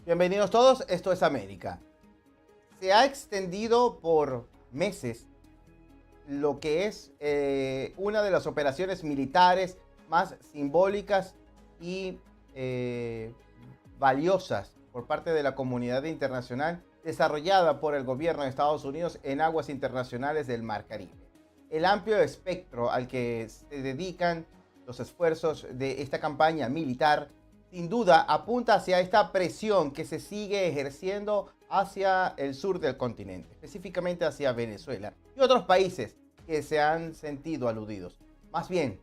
Bienvenidos todos, esto es América. Se ha extendido por meses lo que es una de las operaciones militares más simbólicas y valiosas por parte de la comunidad internacional desarrollada por el gobierno de Estados Unidos en aguas internacionales del Mar Caribe. El amplio espectro al que se dedican los esfuerzos de esta campaña militar sin duda apunta hacia esta presión que se sigue ejerciendo hacia el sur del continente, específicamente hacia Venezuela y otros países que se han sentido aludidos. Más bien,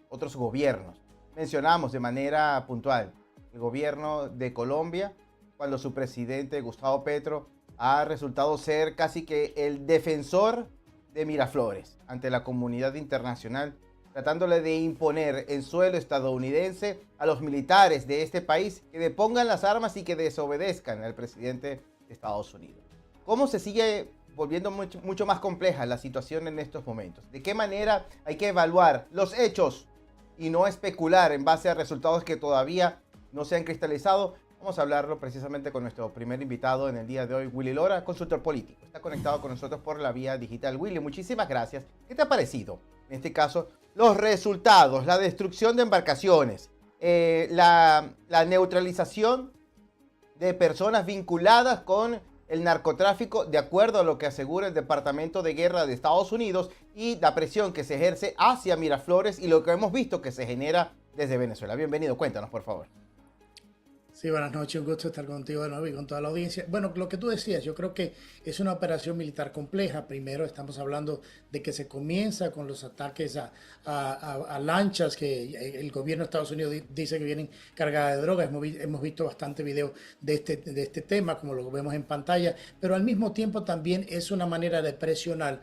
otros gobiernos. Mencionamos de manera puntual el gobierno de Colombia, cuando su presidente Gustavo Petro ha resultado ser casi que el defensor de Miraflores ante la comunidad internacional, tratándole de imponer en suelo estadounidense a los militares de este país que depongan las armas y que desobedezcan al presidente de Estados Unidos. ¿Cómo se sigue volviendo mucho más compleja la situación en estos momentos? ¿De qué manera hay que evaluar los hechos y no especular en base a resultados que todavía no se han cristalizado? Vamos a hablarlo precisamente con nuestro primer invitado en el día de hoy, Willy Lora, consultor político. Está conectado con nosotros por la vía digital. Willy, muchísimas gracias. ¿Qué te ha parecido, en este caso, los resultados, la destrucción de embarcaciones, la neutralización de personas vinculadas con el narcotráfico, de acuerdo a lo que asegura el Departamento de Guerra de Estados Unidos, y la presión que se ejerce hacia Miraflores y lo que hemos visto que se genera desde Venezuela? Bienvenido, cuéntanos, por favor. Sí, buenas noches, un gusto estar contigo de nuevo y con toda la audiencia. Bueno, lo que tú decías, yo creo que es una operación militar compleja. Primero estamos hablando de que se comienza con los ataques a lanchas que el gobierno de Estados Unidos dice que vienen cargadas de drogas. Hemos visto bastante video de este tema, como lo vemos en pantalla, pero al mismo tiempo también es una manera de presionar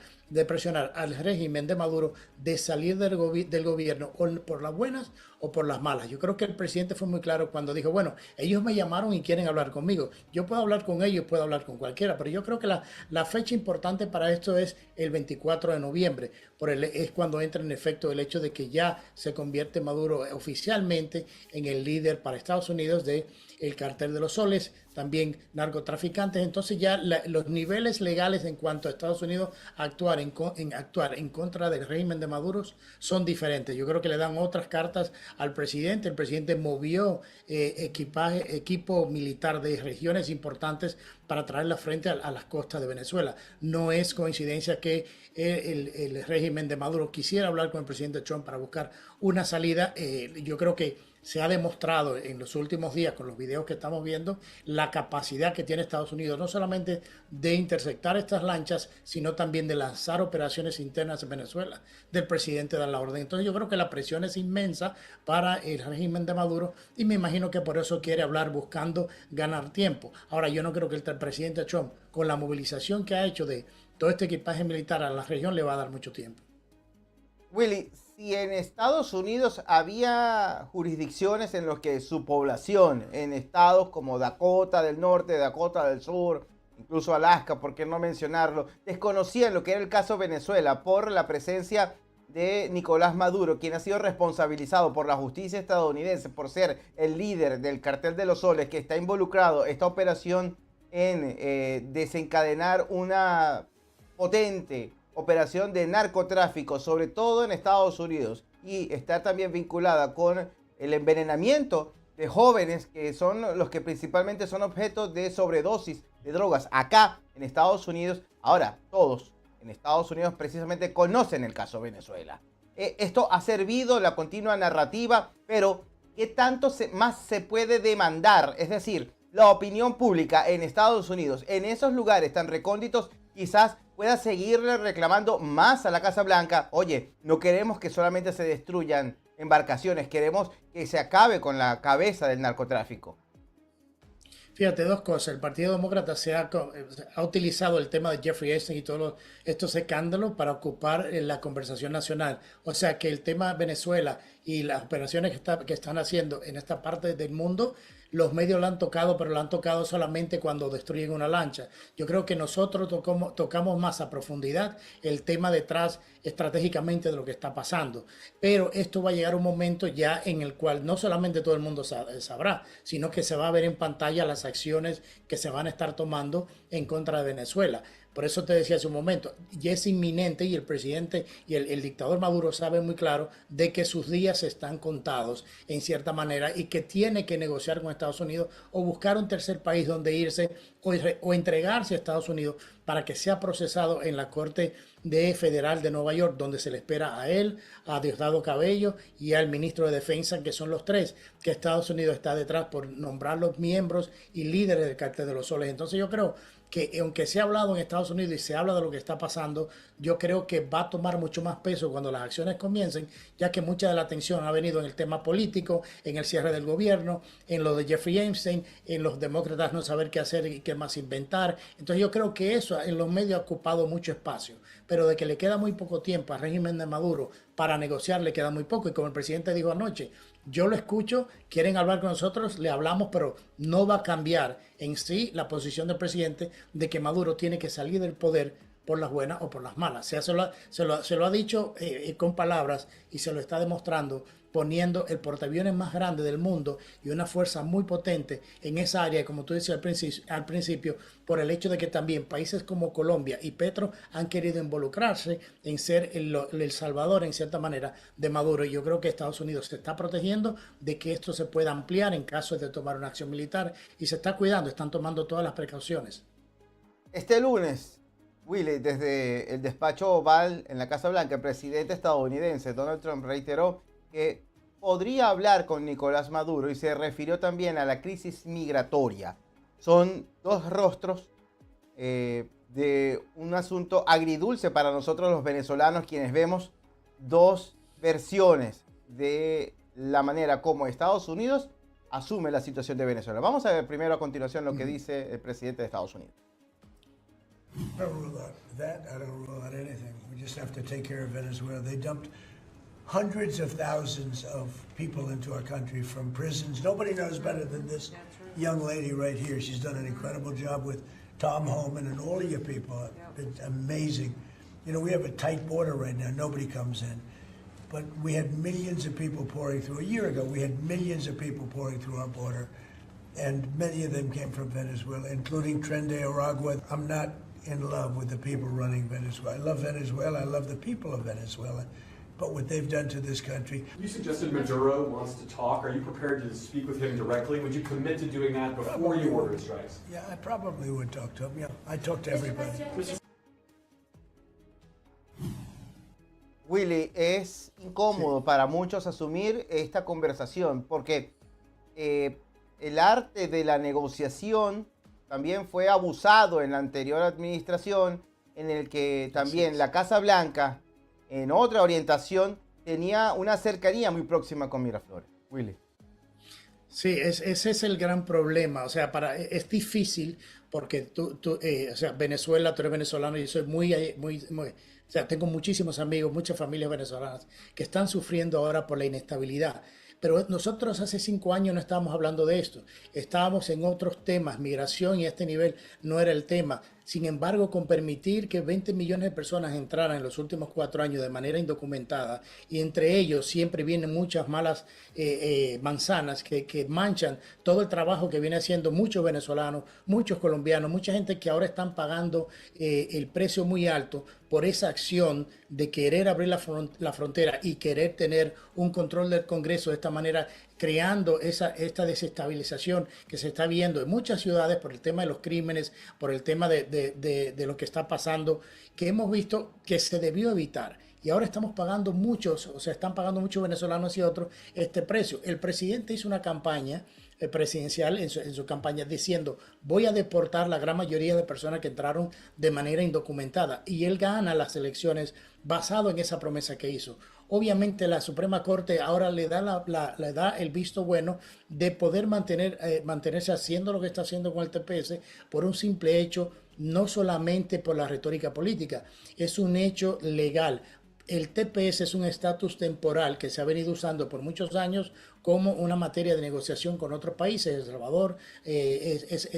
al régimen de Maduro de salir del gobierno o por las buenas o por las malas. Yo creo que el presidente fue muy claro cuando dijo, bueno, ellos me llamaron y quieren hablar conmigo. Yo puedo hablar con ellos, puedo hablar con cualquiera, pero yo creo que la fecha importante para esto es el 24 de noviembre. Es cuando entra en efecto el hecho de que ya se convierte Maduro oficialmente en el líder para Estados Unidos de el cartel de los soles, también narcotraficantes. Entonces ya los niveles legales en cuanto a Estados Unidos actuar en contra del régimen de Maduro son diferentes. Yo creo que le dan otras cartas al presidente. El presidente movió equipo militar de regiones importantes para traerla frente a las costas de Venezuela. No es coincidencia que el régimen de Maduro quisiera hablar con el presidente Trump para buscar una salida. Yo creo que se ha demostrado en los últimos días con los videos que estamos viendo la capacidad que tiene Estados Unidos no solamente de interceptar estas lanchas, sino también de lanzar operaciones internas en Venezuela, del presidente dar la orden. Entonces yo creo que la presión es inmensa para el régimen de Maduro y me imagino que por eso quiere hablar buscando ganar tiempo. Ahora yo no creo que el presidente Trump, con la movilización que ha hecho de todo este equipaje militar a la región, le va a dar mucho tiempo. Willy, si en Estados Unidos había jurisdicciones en las que su población, en estados como Dakota del Norte, Dakota del Sur, incluso Alaska, por qué no mencionarlo, desconocían lo que era el caso Venezuela por la presencia de Nicolás Maduro, quien ha sido responsabilizado por la justicia estadounidense por ser el líder del cartel de los soles que está involucrado esta operación en desencadenar una potente operación de narcotráfico, sobre todo en Estados Unidos, y está también vinculada con el envenenamiento de jóvenes que son los que principalmente son objetos de sobredosis de drogas acá en Estados Unidos. Ahora, todos en Estados Unidos precisamente conocen el caso Venezuela. Esto ha servido la continua narrativa, pero ¿qué tanto más se puede demandar? Es decir, la opinión pública en Estados Unidos, en esos lugares tan recónditos, quizás pueda seguirle reclamando más a la Casa Blanca. Oye, no queremos que solamente se destruyan embarcaciones, queremos que se acabe con la cabeza del narcotráfico. Fíjate, dos cosas. El Partido Demócrata ha utilizado el tema de Jeffrey Epstein y todos estos escándalos para ocupar la conversación nacional. O sea que el tema Venezuela y las operaciones que están haciendo en esta parte del mundo los medios la han tocado, pero la han tocado solamente cuando destruyen una lancha. Yo creo que nosotros tocamos más a profundidad el tema detrás estratégicamente de lo que está pasando. Pero esto va a llegar un momento ya en el cual no solamente todo el mundo sabrá, sino que se va a ver en pantalla las acciones que se van a estar tomando en contra de Venezuela. Por eso te decía hace un momento, ya es inminente y el presidente y el dictador Maduro sabe muy claro de que sus días están contados en cierta manera y que tiene que negociar con Estados Unidos o buscar un tercer país donde irse o entregarse a Estados Unidos para que sea procesado en la Corte Federal de Nueva York, donde se le espera a él, a Diosdado Cabello y al ministro de Defensa, que son los tres que Estados Unidos está detrás por nombrar los miembros y líderes del Cártel de los Soles. Entonces yo creo que aunque se ha hablado en Estados Unidos y se habla de lo que está pasando, yo creo que va a tomar mucho más peso cuando las acciones comiencen, ya que mucha de la atención ha venido en el tema político, en el cierre del gobierno, en lo de Jeffrey Epstein, en los demócratas no saber qué hacer y qué más inventar. Entonces yo creo que eso en los medios ha ocupado mucho espacio, pero de que le queda muy poco tiempo al régimen de Maduro para negociar, le queda muy poco. Y como el presidente dijo anoche, yo lo escucho, quieren hablar con nosotros, le hablamos, pero no va a cambiar en sí la posición del presidente de que Maduro tiene que salir del poder por las buenas o por las malas. O sea, se lo ha dicho con palabras y se lo está demostrando poniendo el portaaviones más grande del mundo y una fuerza muy potente en esa área, como tú decías al principio, por el hecho de que también países como Colombia y Petro han querido involucrarse en ser el salvador, en cierta manera, de Maduro. Y yo creo que Estados Unidos se está protegiendo de que esto se pueda ampliar en caso de tomar una acción militar y se está cuidando, están tomando todas las precauciones. Este lunes, Willy, desde el despacho Oval en la Casa Blanca, el presidente estadounidense Donald Trump reiteró que podría hablar con Nicolás Maduro y se refirió también a la crisis migratoria. Son dos rostros de un asunto agridulce para nosotros los venezolanos, quienes vemos dos versiones de la manera como Estados Unidos asume la situación de Venezuela. Vamos a ver primero a continuación lo que dice el presidente de Estados Unidos. I don't rule out that. I don't rule out anything. We just have to take care of Venezuela. They dumped hundreds of thousands of people into our country from prisons. Nobody knows better than this young lady right here. She's done an incredible job with Tom Homan and all of your people. It's amazing. You know, we have a tight border right now. Nobody comes in. But we had millions of people pouring through. A year ago, we had millions of people pouring through our border. And many of them came from Venezuela, including Tren de Aragua. I'm not in love with the people running Venezuela. I love Venezuela. I love the people of Venezuela. But what they've done to this country. You suggested Maduro wants to talk. Are you prepared to speak with him directly? Would you commit to doing that before you order strikes? Yeah, I probably would talk to him. Yeah, I talk to everybody. Willy, es incómodo para muchos asumir esta conversación porque el arte de la negociación también fue abusado en la anterior administración, en el que también la Casa Blanca, en otra orientación, tenía una cercanía muy próxima con Miraflores. Willy. Sí, ese es el gran problema. O sea, es difícil porque o sea, Venezuela, tú eres venezolano y yo soy o sea, tengo muchísimos amigos, muchas familias venezolanas que están sufriendo ahora por la inestabilidad. Pero nosotros hace 5 años no estábamos hablando de esto. Estábamos en otros temas. Migración y este nivel no era el tema. Sin embargo, con permitir que 20 millones de personas entraran en los últimos 4 años de manera indocumentada, y entre ellos siempre vienen muchas malas manzanas que manchan todo el trabajo que viene haciendo muchos venezolanos, muchos colombianos, mucha gente que ahora están pagando el precio muy alto por esa acción de querer abrir la frontera y querer tener un control del Congreso de esta manera, creando esta desestabilización que se está viendo en muchas ciudades por el tema de los crímenes, por el tema de lo que está pasando, que hemos visto que se debió evitar. Y ahora estamos pagando muchos, o sea, están pagando muchos venezolanos y otros este precio. El presidente hizo una campaña presidencial en su campaña diciendo: voy a deportar la gran mayoría de personas que entraron de manera indocumentada, y él gana las elecciones basado en esa promesa que hizo. Obviamente la Suprema Corte ahora le da el visto bueno de poder mantenerse haciendo lo que está haciendo con el TPS por un simple hecho, no solamente por la retórica política, es un hecho legal. el TPS es un estatus temporal que se ha venido usando por muchos años como una materia de negociación con otros países. El Salvador es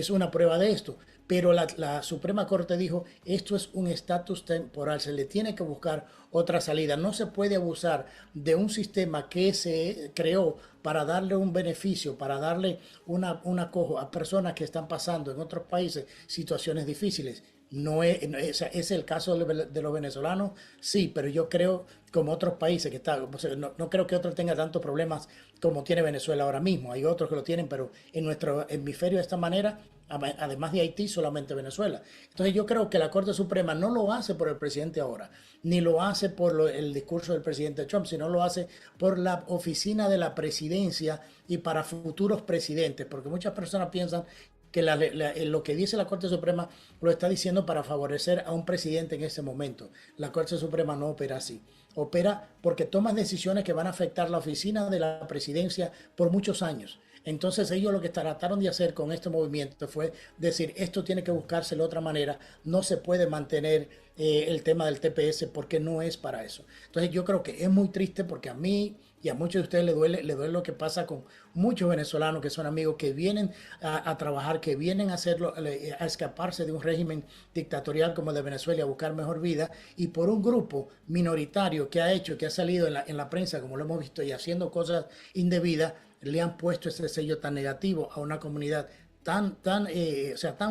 una prueba de esto. Pero la Suprema Corte dijo, esto es un estatus temporal, se le tiene que buscar otra salida. No se puede abusar de un sistema que se creó para darle un beneficio, para darle un acojo a personas que están pasando en otros países situaciones difíciles. ¿Es el caso de los venezolanos? Sí, pero yo creo, como otros países que están, o sea, no creo que otros tengan tantos problemas como tiene Venezuela ahora mismo. Hay otros que lo tienen, pero en nuestro hemisferio de esta manera, además de Haití, solamente Venezuela. Entonces yo creo que la Corte Suprema no lo hace por el presidente ahora, ni lo hace por el discurso del presidente Trump, sino lo hace por la oficina de la presidencia y para futuros presidentes, porque muchas personas piensan que lo que dice la Corte Suprema lo está diciendo para favorecer a un presidente en ese momento. La Corte Suprema no opera así. Opera porque toma decisiones que van a afectar la oficina de la presidencia por muchos años. Entonces ellos lo que trataron de hacer con este movimiento fue decir, esto tiene que buscarse de otra manera, no se puede mantener el tema del TPS porque no es para eso. Entonces yo creo que es muy triste porque a mí y a muchos de ustedes le duele lo que pasa con muchos venezolanos que son amigos, que vienen a trabajar, que vienen a hacerlo, a escaparse de un régimen dictatorial como el de Venezuela, a buscar mejor vida, y por un grupo minoritario que ha salido en la prensa, como lo hemos visto, y haciendo cosas indebidas, le han puesto ese sello tan negativo a una comunidad tan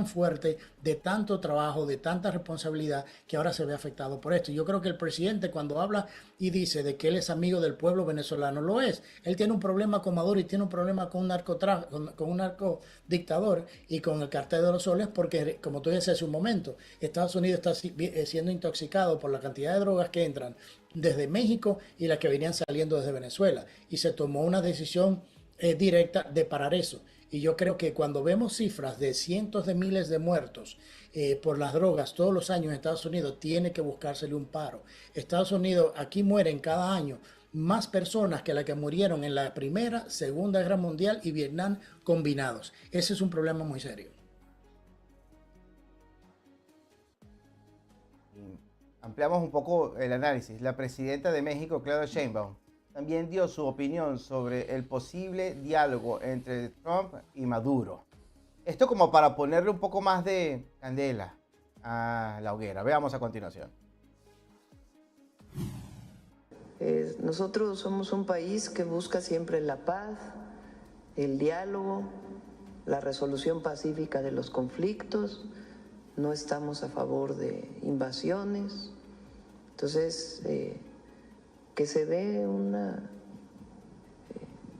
fuerte, de tanto trabajo, de tanta responsabilidad, que ahora se ve afectado por esto. Yo creo que el presidente, cuando habla y dice de que él es amigo del pueblo venezolano, lo es. Él tiene un problema con Maduro y tiene un problema con un narcodictador y con el cartel de los soles, porque, como tú decías hace un momento, Estados Unidos está siendo intoxicado por la cantidad de drogas que entran desde México y las que venían saliendo desde Venezuela. Y se tomó una decisión directa de parar eso. Y yo creo que cuando vemos cifras de cientos de miles de muertos por las drogas todos los años en Estados Unidos, tiene que buscársele un paro. Estados Unidos, aquí mueren cada año más personas que las que murieron en la Primera, Segunda Guerra Mundial y Vietnam combinados. Ese es un problema muy serio. Ampliamos un poco el análisis. La presidenta de México, Claudia Sheinbaum, también dio su opinión sobre el posible diálogo entre Trump y Maduro. Esto como para ponerle un poco más de candela a la hoguera. Veamos a continuación. Nosotros somos un país que busca siempre la paz, el diálogo, la resolución pacífica de los conflictos. No estamos a favor de invasiones. Entonces, que se dé en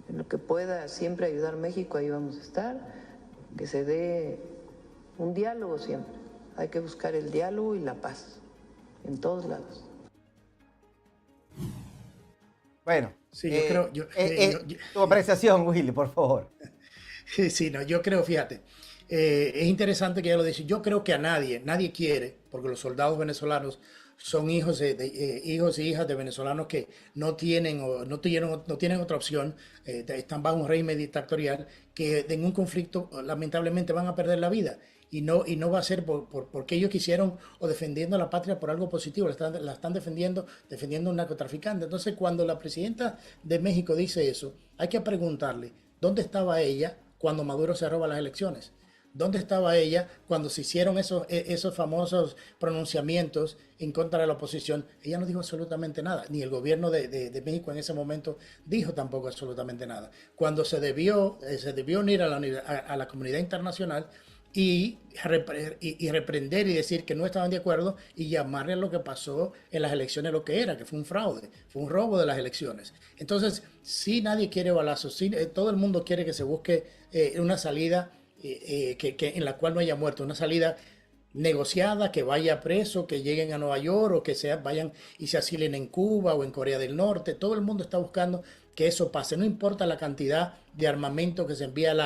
lo que pueda siempre ayudar México, ahí vamos a estar, que se dé un diálogo siempre. Hay que buscar el diálogo y la paz en todos lados. Bueno, sí, yo creo, tu apreciación, Willy, por favor. Sí, no, yo creo, fíjate, es interesante que ella lo dice. Yo creo que a nadie quiere, porque los soldados venezolanos son hijos y hijas de venezolanos que no tienen otra opción, están bajo un régimen dictatorial, que en un conflicto lamentablemente van a perder la vida. Y no va a ser porque ellos quisieron o defendiendo a la patria por algo positivo, la están defendiendo a un narcotraficante. Entonces, cuando la presidenta de México dice eso, hay que preguntarle, ¿dónde estaba ella cuando Maduro se roba las elecciones? ¿Dónde estaba ella cuando se hicieron esos famosos pronunciamientos en contra de la oposición? Ella no dijo absolutamente nada, ni el gobierno de México en ese momento dijo tampoco absolutamente nada. Cuando se debió unir a la comunidad internacional y reprender y decir que no estaban de acuerdo y llamarle a lo que pasó en las elecciones lo que era, que fue un fraude, fue un robo de las elecciones. Entonces, sí, nadie quiere balazos, sí, todo el mundo quiere que se busque una salida en la cual no haya muerto, una salida negociada, que vaya preso, que lleguen a Nueva York o que vayan y se asilen en Cuba o en Corea del Norte. Todo el mundo está buscando que eso pase, no importa la cantidad de armamento que se envía al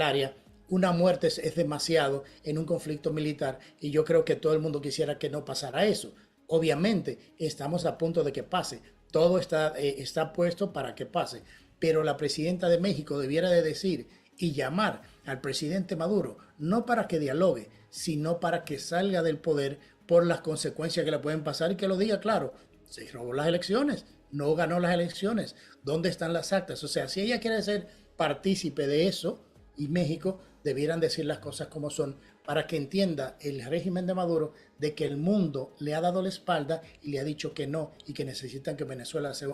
área. Una muerte es demasiado en un conflicto militar y yo creo que todo el mundo quisiera que no pasara eso. Obviamente estamos a punto de que pase, todo está puesto para que pase, pero la presidenta de México debiera de decir y llamar al presidente Maduro, no para que dialogue, sino para que salga del poder por las consecuencias que le pueden pasar y que lo diga claro. Se robó las elecciones, no ganó las elecciones. ¿Dónde están las actas? O sea, si ella quiere ser partícipe de eso, y México, debieran decir las cosas como son para que entienda el régimen de Maduro de que el mundo le ha dado la espalda y le ha dicho que no y que necesitan que Venezuela sea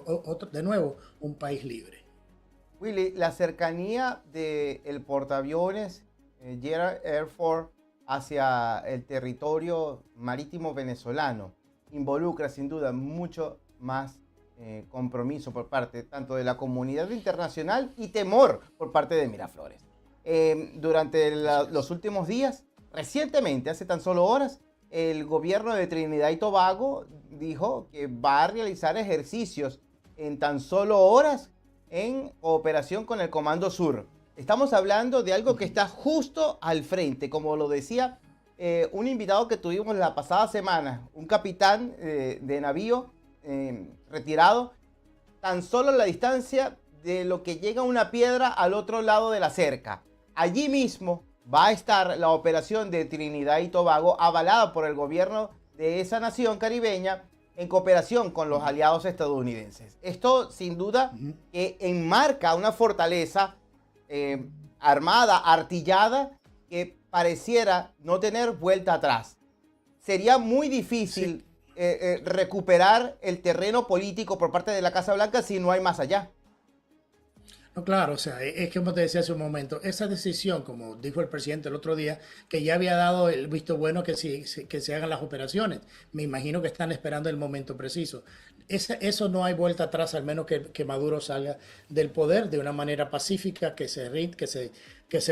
de nuevo un país libre. Willy, la cercanía del portaaviones Gerald Air Force hacia el territorio marítimo venezolano involucra sin duda mucho más compromiso por parte tanto de la comunidad internacional y temor por parte de Miraflores. Durante los últimos días, recientemente, hace tan solo horas, el gobierno de Trinidad y Tobago dijo que va a realizar ejercicios en tan solo horas en cooperación con el Comando Sur. Estamos hablando de algo que está justo al frente, como lo decía un invitado que tuvimos la pasada semana, un capitán de navío retirado, tan solo la distancia de lo que llega una piedra al otro lado de la cerca. Allí mismo va a estar la operación de Trinidad y Tobago, avalada por el gobierno de esa nación caribeña en cooperación con los aliados estadounidenses. Esto sin duda que enmarca una fortaleza armada, artillada, que pareciera no tener vuelta atrás. Sería muy difícil recuperar el terreno político por parte de la Casa Blanca si no hay más allá. No, claro, o sea, es que como te decía hace un momento, esa decisión, como dijo el presidente el otro día, que ya había dado el visto bueno que se hagan las operaciones. Me imagino que están esperando el momento preciso. Eso no hay vuelta atrás, al menos que Maduro salga del poder de una manera pacífica, que se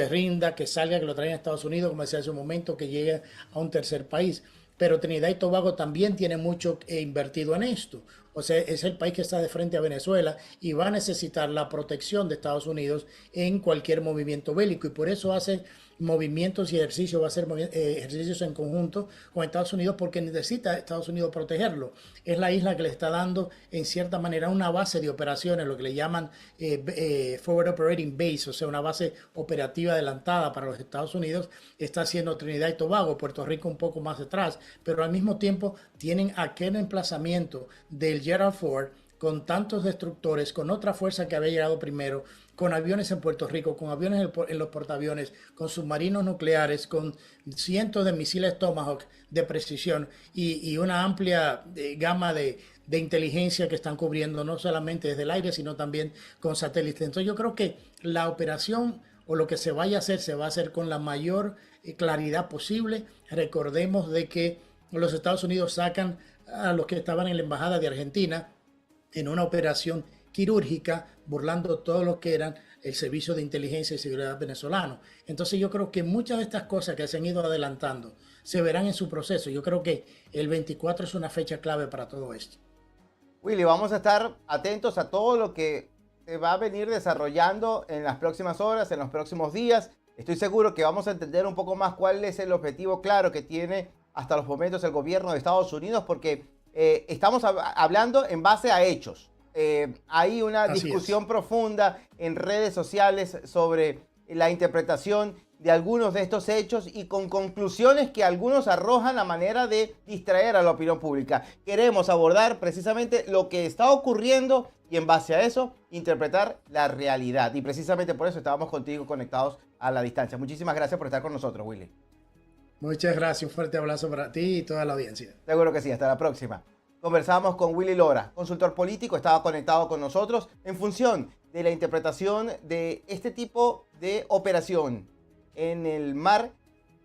rinda, que salga, que lo traigan a Estados Unidos, como decía hace un momento, que llegue a un tercer país. Pero Trinidad y Tobago también tiene mucho invertido en esto. O sea, es el país que está de frente a Venezuela y va a necesitar la protección de Estados Unidos en cualquier movimiento bélico. Y por eso hace movimientos y ejercicios, va a hacer ejercicios en conjunto con Estados Unidos porque necesita Estados Unidos protegerlo. Es la isla que le está dando en cierta manera una base de operaciones, lo que le llaman Forward Operating Base, o sea, una base operativa adelantada para los Estados Unidos. Está haciendo Trinidad y Tobago, Puerto Rico un poco más atrás, pero al mismo tiempo tienen aquel emplazamiento del Gerald Ford con tantos destructores, con otra fuerza que había llegado primero, con aviones en Puerto Rico, con aviones en los portaaviones, con submarinos nucleares, con cientos de misiles Tomahawk de precisión y una amplia gama de inteligencia que están cubriendo no solamente desde el aire, sino también con satélites. Entonces yo creo que la operación o lo que se vaya a hacer, se va a hacer con la mayor claridad posible. Recordemos de que los Estados Unidos sacan a los que estaban en la embajada de Argentina en una operación quirúrgica, burlando todo lo que eran el servicio de inteligencia y seguridad venezolano. Entonces yo creo que muchas de estas cosas que se han ido adelantando se verán en su proceso. Yo creo que el 24 es una fecha clave para todo esto. Willy, vamos a estar atentos a todo lo que se va a venir desarrollando en las próximas horas, en los próximos días. Estoy seguro que vamos a entender un poco más cuál es el objetivo claro que tiene hasta los momentos el gobierno de Estados Unidos, porque estamos hablando en base a hechos. Hay una discusión profunda en redes sociales sobre la interpretación de algunos de estos hechos y con conclusiones que algunos arrojan a manera de distraer a la opinión pública. Queremos abordar precisamente lo que está ocurriendo y en base a eso interpretar la realidad. Y precisamente por eso estábamos contigo conectados a la distancia. Muchísimas gracias por estar con nosotros, Willy. Muchas gracias, un fuerte abrazo para ti y toda la audiencia. Seguro que sí, hasta la próxima. Conversamos con Willy Lora, consultor político, estaba conectado con nosotros en función de la interpretación de este tipo de operación en el Mar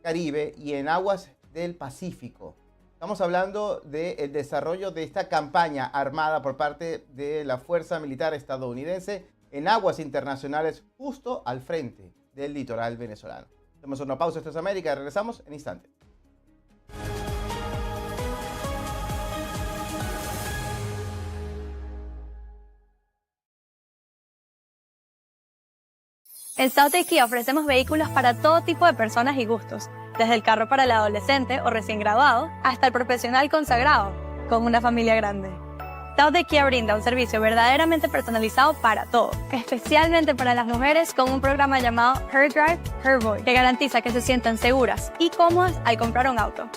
Caribe y en aguas del Pacífico. Estamos hablando del desarrollo de esta campaña armada por parte de la Fuerza Militar estadounidense en aguas internacionales justo al frente del litoral venezolano. Hacemos una pausa, esto es América, y regresamos en instantes. En South Kia ofrecemos vehículos para todo tipo de personas y gustos, desde el carro para el adolescente o recién graduado hasta el profesional consagrado con una familia grande. South Kia brinda un servicio verdaderamente personalizado para todo, especialmente para las mujeres con un programa llamado Her Drive, Her Voice, que garantiza que se sientan seguras y cómodas al comprar un auto.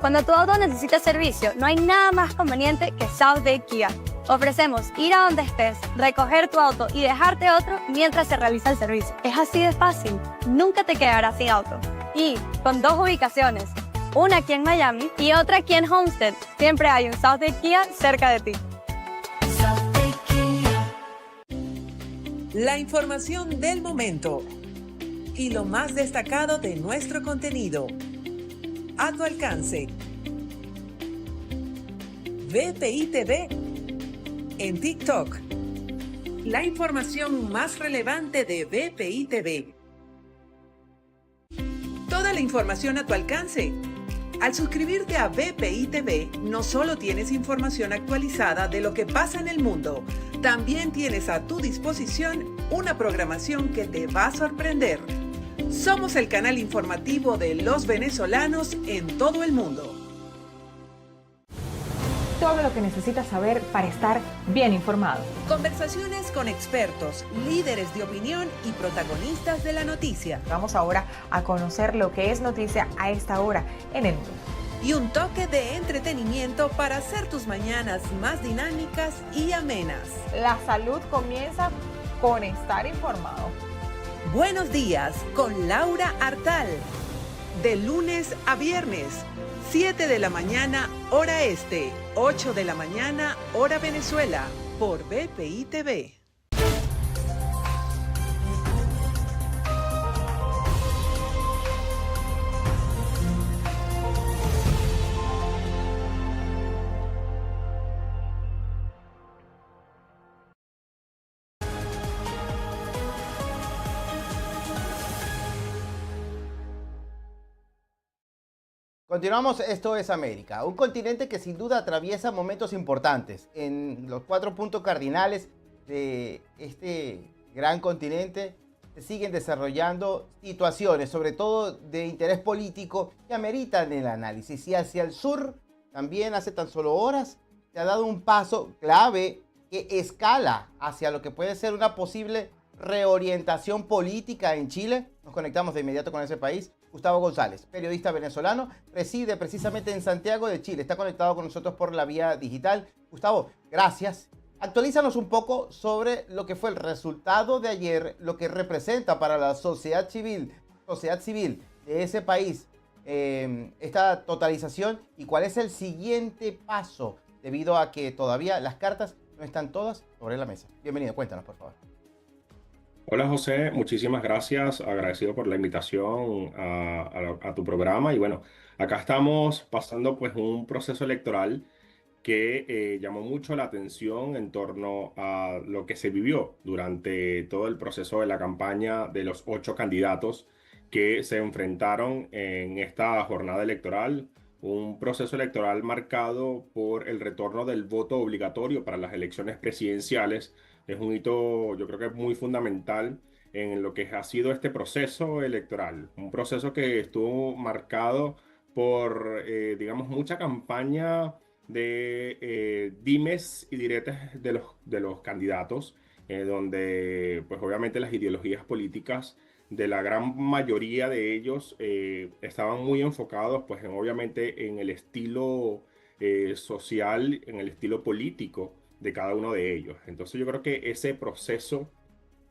Cuando tu auto necesita servicio, no hay nada más conveniente que Southgate Kia. Ofrecemos ir a donde estés, recoger tu auto y dejarte otro mientras se realiza el servicio. Es así de fácil, nunca te quedarás sin auto. Y con 2 ubicaciones, una aquí en Miami y otra aquí en Homestead, siempre hay un Southgate Kia cerca de ti. La información del momento y lo más destacado de nuestro contenido. A tu alcance. VPI TV en TikTok. La información más relevante de VPI TV. Toda la información a tu alcance. Al suscribirte a VPI TV, no solo tienes información actualizada de lo que pasa en el mundo, también tienes a tu disposición una programación que te va a sorprender. Somos el canal informativo de los venezolanos en todo el mundo. Todo lo que necesitas saber para estar bien informado. Conversaciones con expertos, líderes de opinión y protagonistas de la noticia. Vamos ahora a conocer lo que es noticia a esta hora en el mundo. Y un toque de entretenimiento para hacer tus mañanas más dinámicas y amenas. La salud comienza con estar informado. Buenos días con Laura Artal. De lunes a viernes, 7 de la mañana, hora este, 8 de la mañana, hora Venezuela, por VPI TV. Continuamos, esto es América, un continente que sin duda atraviesa momentos importantes. En los 4 puntos cardinales de este gran continente se siguen desarrollando situaciones, sobre todo de interés político, que ameritan el análisis. Y hacia el sur, también hace tan solo horas, se ha dado un paso clave que escala hacia lo que puede ser una posible reorientación política en Chile. Nos conectamos de inmediato con ese país. Gustavo González, periodista venezolano, reside precisamente en Santiago de Chile. Está conectado con nosotros por la vía digital. Gustavo, gracias. Actualízanos un poco sobre lo que fue el resultado de ayer, lo que representa para la sociedad civil de ese país esta totalización y cuál es el siguiente paso, debido a que todavía las cartas no están todas sobre la mesa. Bienvenido, cuéntanos, por favor. Hola José, muchísimas gracias, agradecido por la invitación a tu programa y bueno, acá estamos pasando pues un proceso electoral que llamó mucho la atención en torno a lo que se vivió durante todo el proceso de la campaña de los 8 candidatos que se enfrentaron en esta jornada electoral, un proceso electoral marcado por el retorno del voto obligatorio para las elecciones presidenciales. Es un hito, yo creo que es muy fundamental en lo que ha sido este proceso electoral. Un proceso que estuvo marcado por, digamos, mucha campaña de dimes y diretes de los candidatos, donde, pues obviamente las ideologías políticas de la gran mayoría de ellos estaban muy enfocados, pues, obviamente en el estilo social, en el estilo político de cada uno de ellos. Entonces yo creo que ese proceso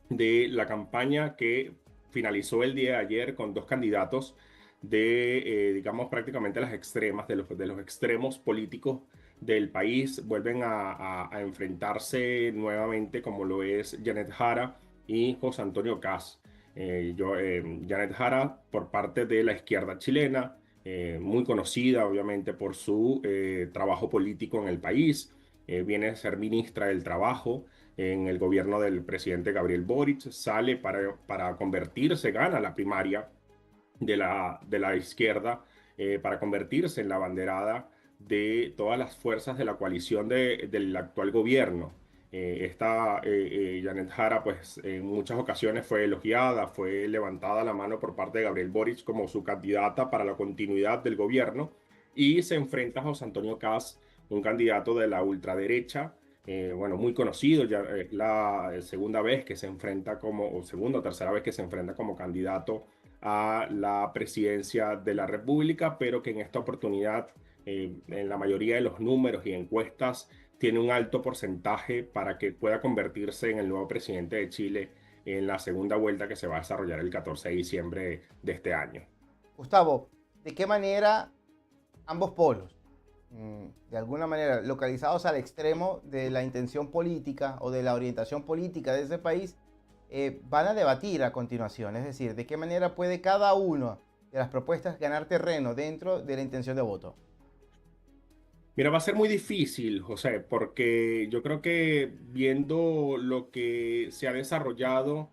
de la campaña que finalizó el día de ayer con 2 candidatos de, digamos, prácticamente las extremas, de los extremos políticos del país, vuelven a enfrentarse nuevamente, como lo es Janet Jara y José Antonio Kast. Janet Jara por parte de la izquierda chilena, muy conocida obviamente por su trabajo político en el país. Viene a ser ministra del Trabajo en el gobierno del presidente Gabriel Boric, sale para convertirse, gana la primaria de la izquierda, para convertirse en la abanderada de todas las fuerzas de la coalición del actual gobierno. Janet Jara, pues en muchas ocasiones fue elogiada, fue levantada la mano por parte de Gabriel Boric como su candidata para la continuidad del gobierno, y se enfrenta a José Antonio Kast, un candidato de la ultraderecha, bueno, muy conocido. Ya es la segunda vez que se enfrenta o segunda o tercera vez que se enfrenta como candidato a la presidencia de la República, pero que en esta oportunidad, en la mayoría de los números y encuestas, tiene un alto porcentaje para que pueda convertirse en el nuevo presidente de Chile en la segunda vuelta que se va a desarrollar el 14 de diciembre de este año. Gustavo, ¿de qué manera ambos polos, de alguna manera localizados al extremo de la intención política o de la orientación política de ese país, van a debatir a continuación? Es decir, ¿de qué manera puede cada una de las propuestas ganar terreno dentro de la intención de voto? Mira, va a ser muy difícil, José, porque yo creo que viendo lo que se ha desarrollado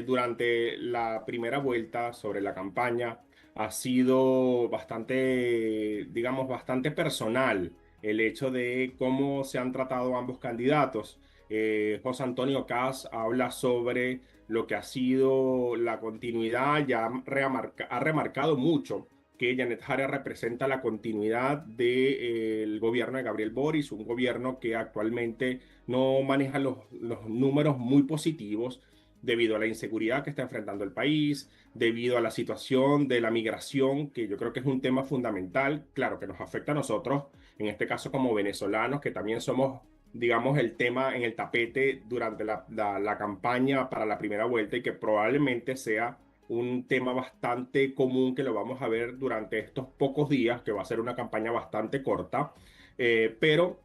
durante la primera vuelta sobre la campaña, ha sido bastante, digamos, bastante personal el hecho de cómo se han tratado ambos candidatos. José Antonio Kast habla sobre lo que ha sido la continuidad, ya ha remarcado mucho que Janet Jara representa la continuidad del gobierno de Gabriel Boric, un gobierno que actualmente no maneja los números muy positivos debido a la inseguridad que está enfrentando el país, debido a la situación de la migración, que yo creo que es un tema fundamental, claro, que nos afecta a nosotros, en este caso como venezolanos, que también somos, digamos, el tema en el tapete durante la campaña para la primera vuelta y que probablemente sea un tema bastante común que lo vamos a ver durante estos pocos días, que va a ser una campaña bastante corta, pero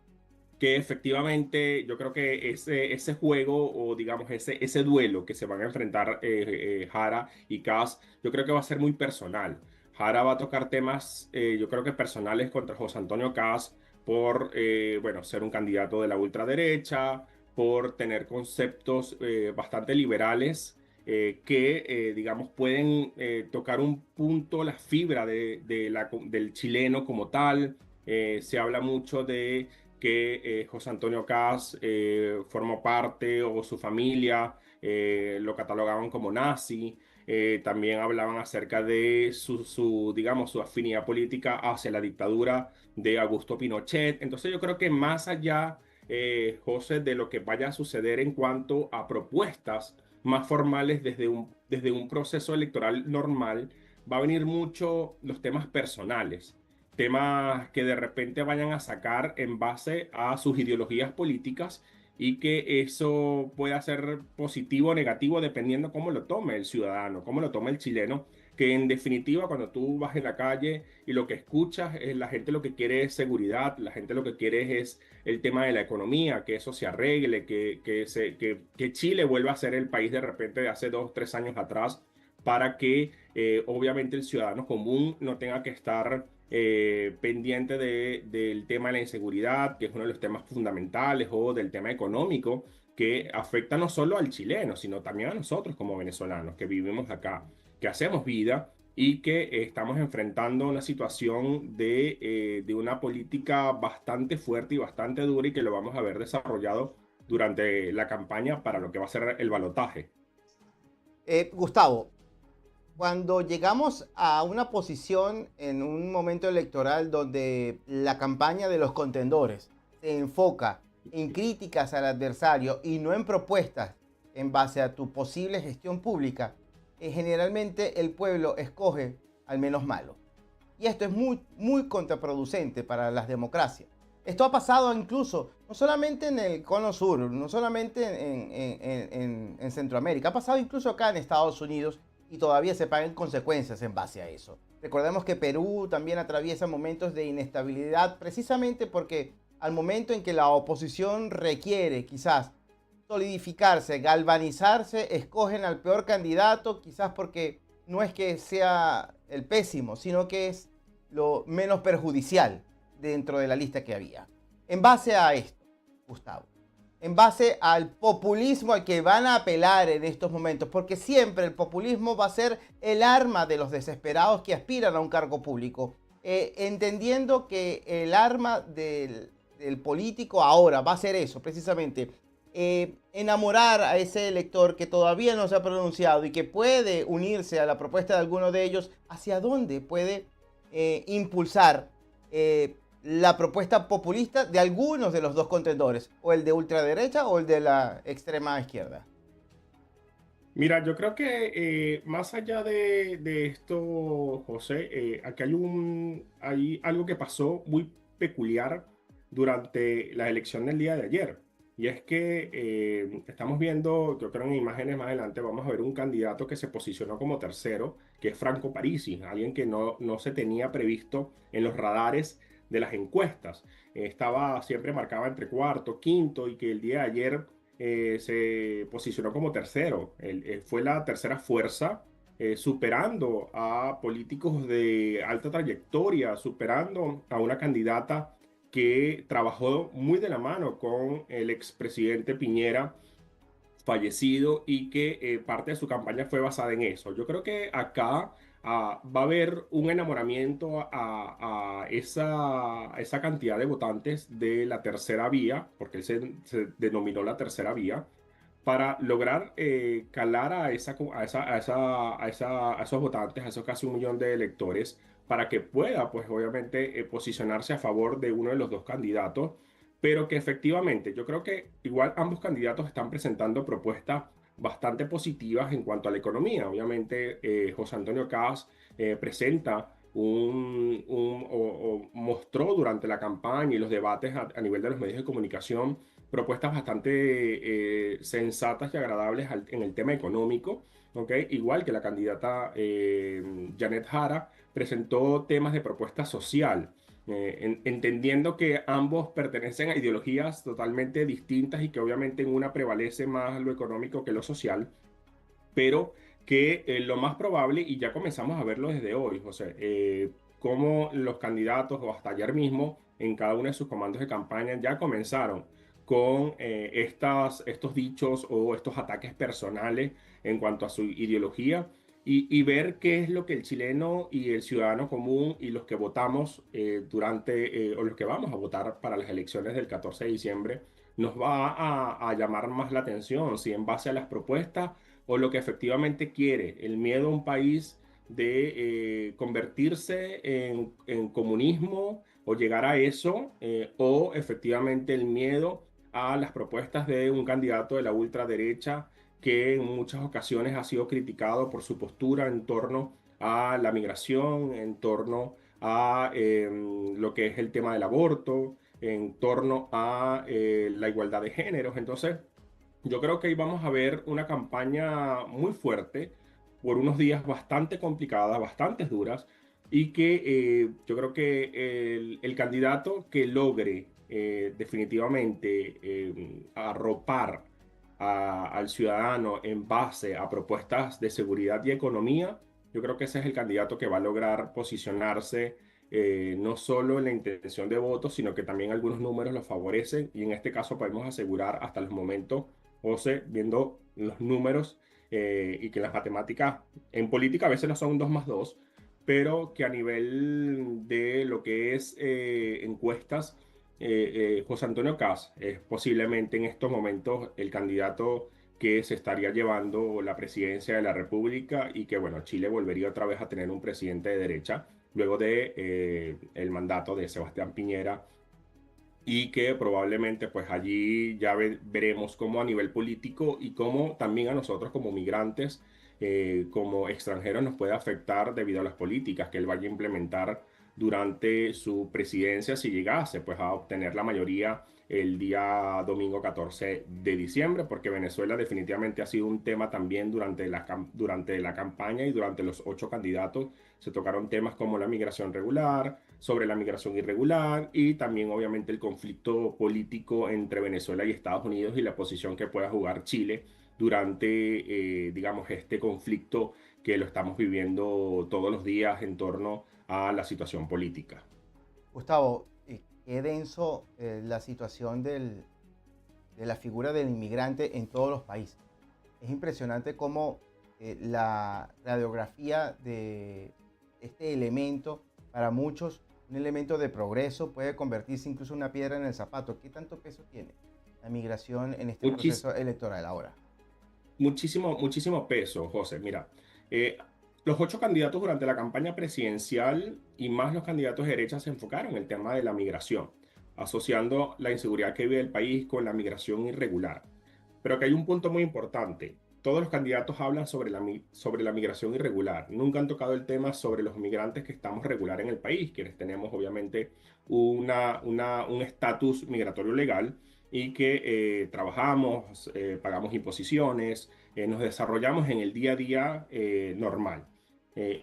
que efectivamente yo creo que ese juego o digamos ese duelo que se van a enfrentar Jara y Kast, yo creo que va a ser muy personal. Jara va a tocar temas, yo creo que personales contra José Antonio Kast por, bueno, ser un candidato de la ultraderecha, por tener conceptos bastante liberales que, digamos, pueden tocar un punto, la fibra del chileno como tal. Se habla mucho de que José Antonio Kast formó parte o su familia lo catalogaban como nazi. También hablaban acerca de digamos, su afinidad política hacia la dictadura de Augusto Pinochet. Entonces yo creo que más allá, José, de lo que vaya a suceder en cuanto a propuestas más formales desde un proceso electoral normal, va a venir mucho los temas personales, temas que de repente vayan a sacar en base a sus ideologías políticas y que eso pueda ser positivo o negativo dependiendo cómo lo tome el ciudadano, cómo lo tome el chileno, que en definitiva cuando tú vas en la calle y lo que escuchas es la gente lo que quiere es seguridad, la gente lo que quiere es el tema de la economía, que eso se arregle, que Chile vuelva a ser el país de repente de hace 2, 3 años atrás, para que obviamente el ciudadano común no tenga que estar pendiente del tema de la inseguridad, que es uno de los temas fundamentales, o del tema económico, que afecta no solo al chileno, sino también a nosotros como venezolanos que vivimos acá, que hacemos vida y que estamos enfrentando una situación de una política bastante fuerte y bastante dura y que lo vamos a ver desarrollado durante la campaña para lo que va a ser el balotaje. Gustavo, cuando llegamos a una posición en un momento electoral donde la campaña de los contendores se enfoca en críticas al adversario y no en propuestas en base a tu posible gestión pública, generalmente el pueblo escoge al menos malo. Y esto es muy, muy contraproducente para las democracias. Esto ha pasado incluso, no solamente en el Cono Sur, no solamente en Centroamérica, ha pasado incluso acá en Estados Unidos y todavía se pagan consecuencias en base a eso. Recordemos que Perú también atraviesa momentos de inestabilidad precisamente porque al momento en que la oposición requiere quizás solidificarse, galvanizarse, escogen al peor candidato, quizás porque no es que sea el pésimo, sino que es lo menos perjudicial dentro de la lista que había. En base a esto, Gustavo, en base al populismo al que van a apelar en estos momentos, porque siempre el populismo va a ser el arma de los desesperados que aspiran a un cargo público, entendiendo que el arma del político ahora va a ser eso, precisamente, enamorar a ese elector que todavía no se ha pronunciado y que puede unirse a la propuesta de alguno de ellos, hacia dónde puede impulsar la propuesta populista de algunos de los dos contendores, o el de ultraderecha o el de la extrema izquierda. Mira, yo creo que más allá de esto, José, aquí hay algo que pasó muy peculiar durante la elección del día de ayer. Y es que estamos viendo, yo creo en imágenes más adelante, vamos a ver un candidato que se posicionó como tercero, que es Franco Parisi, alguien que no se tenía previsto en los radares de las encuestas. Estaba siempre marcaba entre cuarto, quinto, y que el día de ayer se posicionó como tercero. Fue la tercera fuerza, superando a políticos de alta trayectoria, superando a una candidata que trabajó muy de la mano con el expresidente Piñera fallecido y que parte de su campaña fue basada en eso. Yo creo que acá va a haber un enamoramiento a esa cantidad de votantes de la tercera vía, porque él se denominó la tercera vía, para lograr calar a esos votantes, a esos casi 1 millón de electores, para que pueda, pues obviamente, posicionarse a favor de uno de los dos candidatos, pero que efectivamente yo creo que igual ambos candidatos están presentando propuestas bastante positivas en cuanto a la economía. Obviamente, José Antonio Caz presenta o mostró durante la campaña y los debates a nivel de los medios de comunicación propuestas bastante sensatas y agradables en el tema económico, ¿ok? Igual que la candidata Janet Jara presentó temas de propuesta social, entendiendo que ambos pertenecen a ideologías totalmente distintas y que obviamente en una prevalece más lo económico que lo social, pero que lo más probable, y ya comenzamos a verlo desde hoy, José, cómo los candidatos, o hasta ayer mismo, en cada uno de sus comandos de campaña, ya comenzaron con estos dichos o estos ataques personales en cuanto a su ideología y ver qué es lo que el chileno y el ciudadano común y los que votamos o los que vamos a votar para las elecciones del 14 de diciembre nos va a llamar más la atención, si en base a las propuestas o lo que efectivamente quiere, el miedo a un país de convertirse en comunismo o llegar a eso, o efectivamente el miedo a las propuestas de un candidato de la ultraderecha que en muchas ocasiones ha sido criticado por su postura en torno a la migración, en torno a lo que es el tema del aborto, en torno a la igualdad de géneros. Entonces, yo creo que ahí vamos a ver una campaña muy fuerte por unos días bastante complicadas, bastante duras, y que yo creo que el candidato que logre definitivamente arropar al ciudadano en base a propuestas de seguridad y economía, yo creo que ese es el candidato que va a lograr posicionarse no solo en la intención de voto, sino que también algunos números lo favorecen, y en este caso podemos asegurar hasta los momentos, José, viendo los números y que las matemáticas en política a veces no son 2 más 2, pero que a nivel de lo que es encuestas, José Antonio Caz es posiblemente en estos momentos el candidato que se estaría llevando la presidencia de la República, y que, bueno, Chile volvería otra vez a tener un presidente de derecha luego de el mandato de Sebastián Piñera, y que probablemente pues allí ya veremos cómo a nivel político y cómo también a nosotros como migrantes, como extranjeros, nos puede afectar debido a las políticas que él vaya a implementar durante su presidencia, si llegase pues a obtener la mayoría el día domingo 14 de diciembre, porque Venezuela definitivamente ha sido un tema también durante la campaña, y durante los 8 candidatos se tocaron temas como la migración regular, sobre la migración irregular, y también obviamente el conflicto político entre Venezuela y Estados Unidos y la posición que pueda jugar Chile durante, digamos, este conflicto que lo estamos viviendo todos los días en torno a la situación política. Gustavo, qué denso la situación de la figura del inmigrante en todos los países. Es impresionante cómo la radiografía de este elemento, para muchos, un elemento de progreso, puede convertirse incluso en una piedra en el zapato. ¿Qué tanto peso tiene la migración en este proceso electoral ahora? Muchísimo peso, José. Mira, los 8 candidatos durante la campaña presidencial y más los candidatos de derecha se enfocaron en el tema de la migración, asociando la inseguridad que vive el país con la migración irregular. Pero que hay un punto muy importante. todos los candidatos hablan sobre la migración irregular. Nunca han tocado el tema sobre los migrantes que estamos regular en el país, quienes tenemos obviamente un estatus migratorio legal y que trabajamos, pagamos imposiciones, nos desarrollamos en el día a día normal.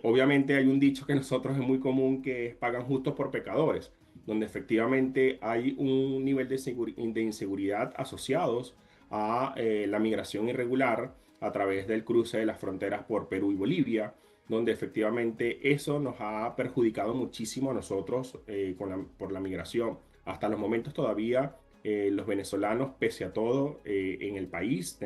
Obviamente hay un dicho que nosotros es muy común, que es pagan justos por pecadores, donde efectivamente hay un nivel de inseguridad asociados a la migración irregular a través del cruce de las fronteras por Perú y Bolivia, donde efectivamente eso nos ha perjudicado muchísimo a nosotros por la migración. Hasta los momentos todavía los venezolanos, pese a todo, en el país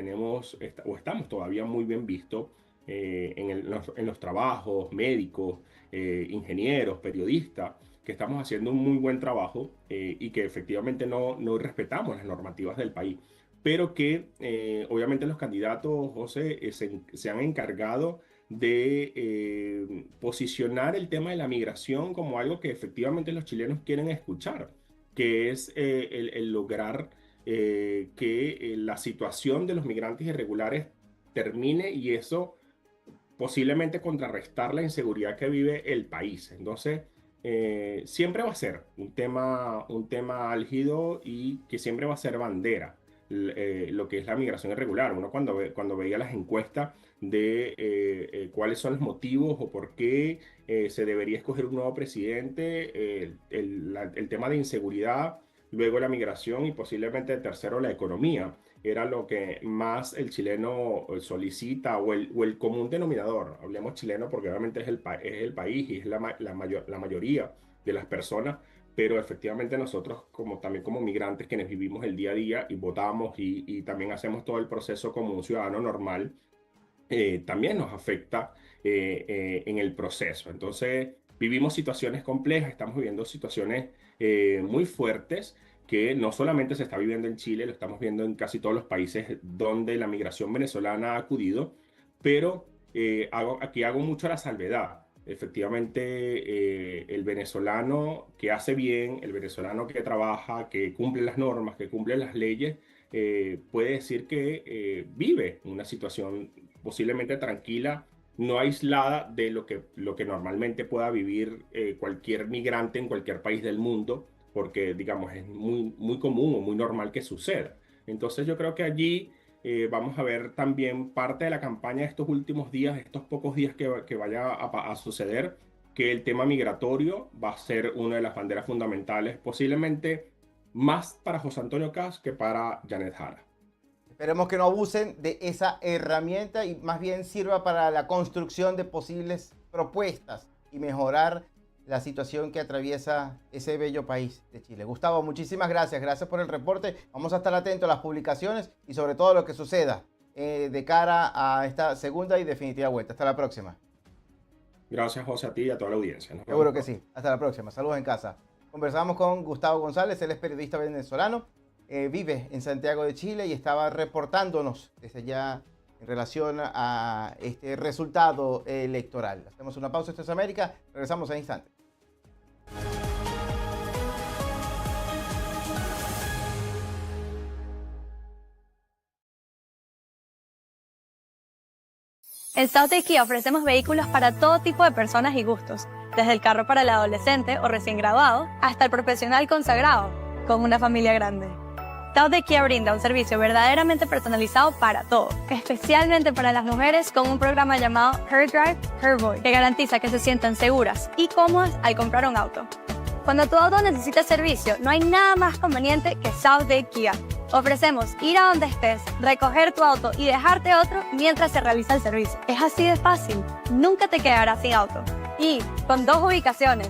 estamos todavía muy bien vistos en los trabajos, médicos, ingenieros, periodistas, que estamos haciendo un muy buen trabajo y que efectivamente no respetamos las normativas del país, pero que obviamente los candidatos, José, se han encargado de posicionar el tema de la migración como algo que efectivamente los chilenos quieren escuchar, que es el lograr que la situación de los migrantes irregulares termine, y eso posiblemente contrarrestar la inseguridad que vive el país. Entonces, siempre va a ser un tema álgido y que siempre va a ser bandera lo que es la migración irregular. Uno cuando veía las encuestas de cuáles son los motivos o por qué se debería escoger un nuevo presidente, el tema de inseguridad, luego la migración y posiblemente el tercero la economía, era lo que más el chileno solicita, o el común denominador. Hablemos chileno porque obviamente es el país y es la mayoría de las personas, pero efectivamente nosotros también como migrantes, quienes vivimos el día a día y votamos y también hacemos todo el proceso como un ciudadano normal, también nos afecta en el proceso. Entonces vivimos situaciones complejas, estamos viviendo situaciones muy fuertes, que no solamente se está viviendo en Chile, lo estamos viendo en casi todos los países donde la migración venezolana ha acudido, pero aquí hago mucho la salvedad. Efectivamente, el venezolano que hace bien, el venezolano que trabaja, que cumple las normas, que cumple las leyes, puede decir que vive una situación posiblemente tranquila, no aislada de lo que normalmente pueda vivir cualquier migrante en cualquier país del mundo, porque, digamos, es muy, muy común o muy normal que suceda. Entonces yo creo que allí vamos a ver también parte de la campaña de estos últimos días, estos pocos días que vaya a suceder, que el tema migratorio va a ser una de las banderas fundamentales, posiblemente más para José Antonio Kast que para Janet Jara. Esperemos que no abusen de esa herramienta y más bien sirva para la construcción de posibles propuestas y mejorar la situación que atraviesa ese bello país de Chile. Gustavo, muchísimas gracias. Gracias por el reporte. Vamos a estar atentos a las publicaciones y sobre todo lo que suceda de cara a esta segunda y definitiva vuelta. Hasta la próxima. Gracias, José, a ti y a toda la audiencia. Seguro que sí. Hasta la próxima. Saludos en casa. Conversamos con Gustavo González. Él es periodista venezolano. Vive en Santiago de Chile y estaba reportándonos desde allá en relación a este resultado electoral. Hacemos una pausa. Esto es América. Regresamos en instantes. En South Kia ofrecemos vehículos para todo tipo de personas y gustos, desde el carro para el adolescente o recién graduado hasta el profesional consagrado, con una familia grande. South Kia brinda un servicio verdaderamente personalizado para todo, especialmente para las mujeres con un programa llamado Her Drive, Her Voice, que garantiza que se sientan seguras y cómodas al comprar un auto. Cuando tu auto necesita servicio, no hay nada más conveniente que South Kia. Ofrecemos ir a donde estés, recoger tu auto y dejarte otro mientras se realiza el servicio. Es así de fácil, nunca te quedarás sin auto. Y con 2 ubicaciones,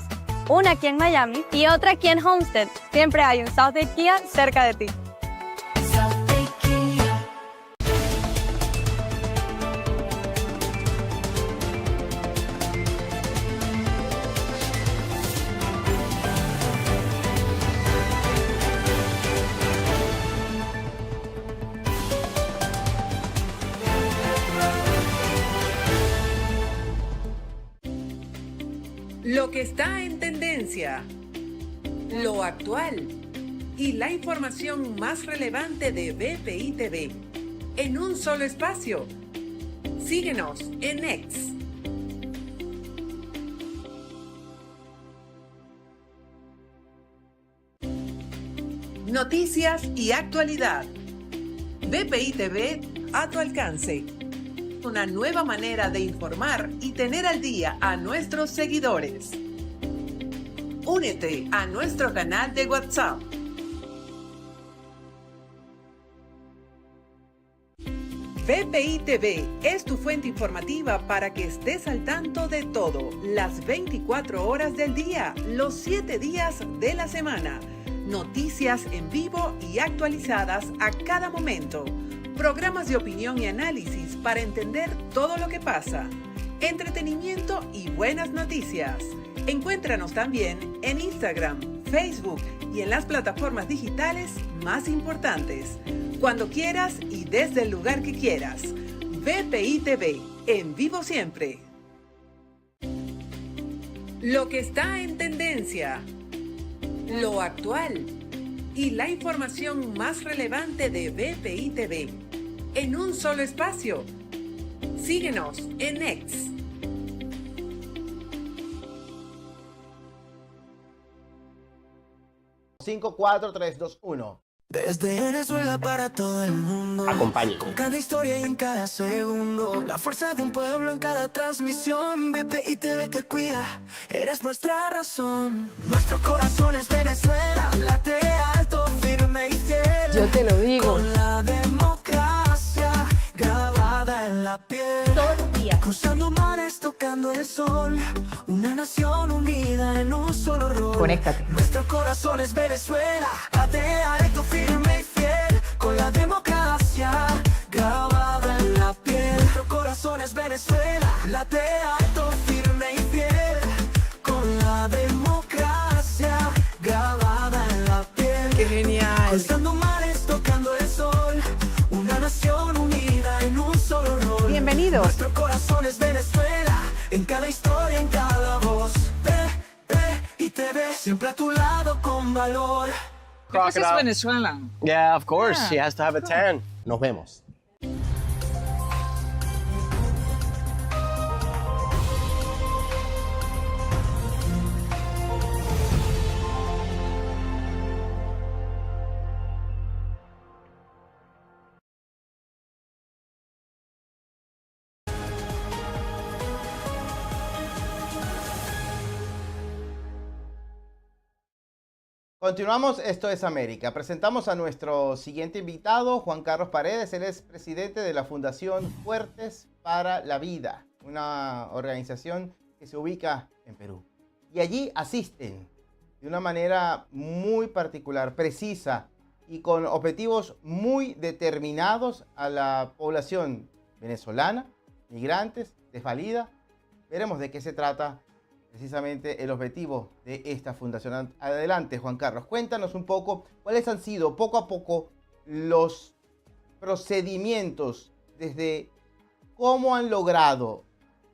una aquí en Miami y otra aquí en Homestead, siempre hay un South Kia cerca de ti. Lo que está en tendencia, lo actual y la información más relevante de BPI TV en un solo espacio. Síguenos en X. Noticias y actualidad. BPI TV a tu alcance. Una nueva manera de informar y tener al día a nuestros seguidores. Únete a nuestro canal de WhatsApp. BPI TV es tu fuente informativa para que estés al tanto de todo, las 24 horas del día, los 7 días de la semana. Noticias en vivo y actualizadas a cada momento. Programas de opinión y análisis para entender todo lo que pasa. Entretenimiento y buenas noticias. Encuéntranos también en Instagram, Facebook y en las plataformas digitales más importantes. Cuando quieras y desde el lugar que quieras. BPI TV, en vivo siempre. Lo que está en tendencia, lo actual y la información más relevante de BPI TV en un solo espacio. Síguenos en X. Cinco, 4, 3, 2, 1. Desde Venezuela para todo el mundo. Acompañe. Con cada historia y en cada segundo. La fuerza de un pueblo en cada transmisión. BPI TV te cuida. Eres nuestra razón. Nuestro corazón es Venezuela. Late alto, firme y fiel. Yo te lo digo. Con la democracia grabada en la piel. Todos los días. Cruzando mares, tocando el sol. Una nación unida en un solo rol. Conéctate. Nuestro corazón es Venezuela. Late alto, firme y fiel. Con la democracia grabada en la piel. Nuestro corazón es Venezuela. Late alto, firme y fiel. Con la democracia grabada en la piel. ¡Qué genial! Cruzando mares, tocando el sol. Una nación unida en un solo rol. Bienvenidos. Nuestro corazón es Venezuela. En cada historia, en cada voz. BPI TV, siempre a tu lado con valor. This is Venezuela. Yeah, of course. Yeah. She has to have a tan. Nos vemos. Continuamos, esto es América. Presentamos a nuestro siguiente invitado, Juan Carlos Paredes. Él es presidente de la Fundación Fuertes para la Vida, una organización que se ubica en Perú. Y allí asisten de una manera muy particular, precisa y con objetivos muy determinados a la población venezolana, migrantes, desvalida. Veremos de qué se trata precisamente el objetivo de esta fundación. Adelante, Juan Carlos, cuéntanos un poco cuáles han sido poco a poco los procedimientos, desde cómo han logrado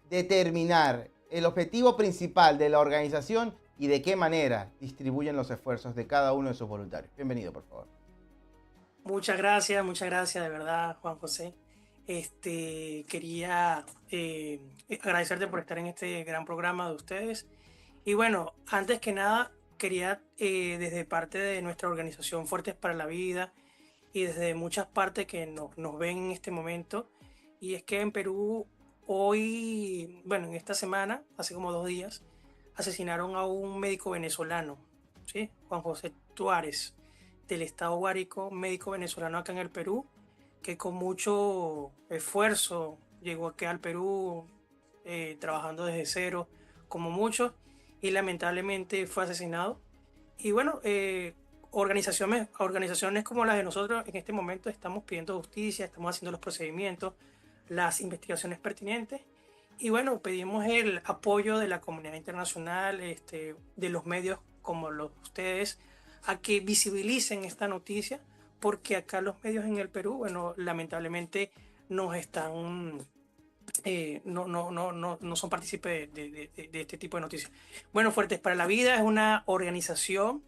determinar el objetivo principal de la organización y de qué manera distribuyen los esfuerzos de cada uno de sus voluntarios. Bienvenido, por favor. Muchas gracias de verdad, Juan José. Quería agradecerte por estar en este gran programa de ustedes. Y bueno, antes que nada, quería desde parte de nuestra organización Fuertes para la Vida y desde muchas partes que nos ven en este momento, y es que en Perú hoy, bueno, en esta semana, hace como 2 días, asesinaron a un médico venezolano, ¿sí? Juan José Tuárez, del estado Guárico, médico venezolano acá en el Perú, que con mucho esfuerzo llegó aquí al Perú, trabajando desde cero, como muchos, y lamentablemente fue asesinado. Y bueno, organizaciones como las de nosotros en este momento estamos pidiendo justicia, estamos haciendo los procedimientos, las investigaciones pertinentes, y bueno, pedimos el apoyo de la comunidad internacional, de los medios como los ustedes, a que visibilicen esta noticia, porque acá los medios en el Perú, bueno, lamentablemente nos están, no son partícipes de este tipo de noticias. Bueno, Fuertes para la Vida es una organización,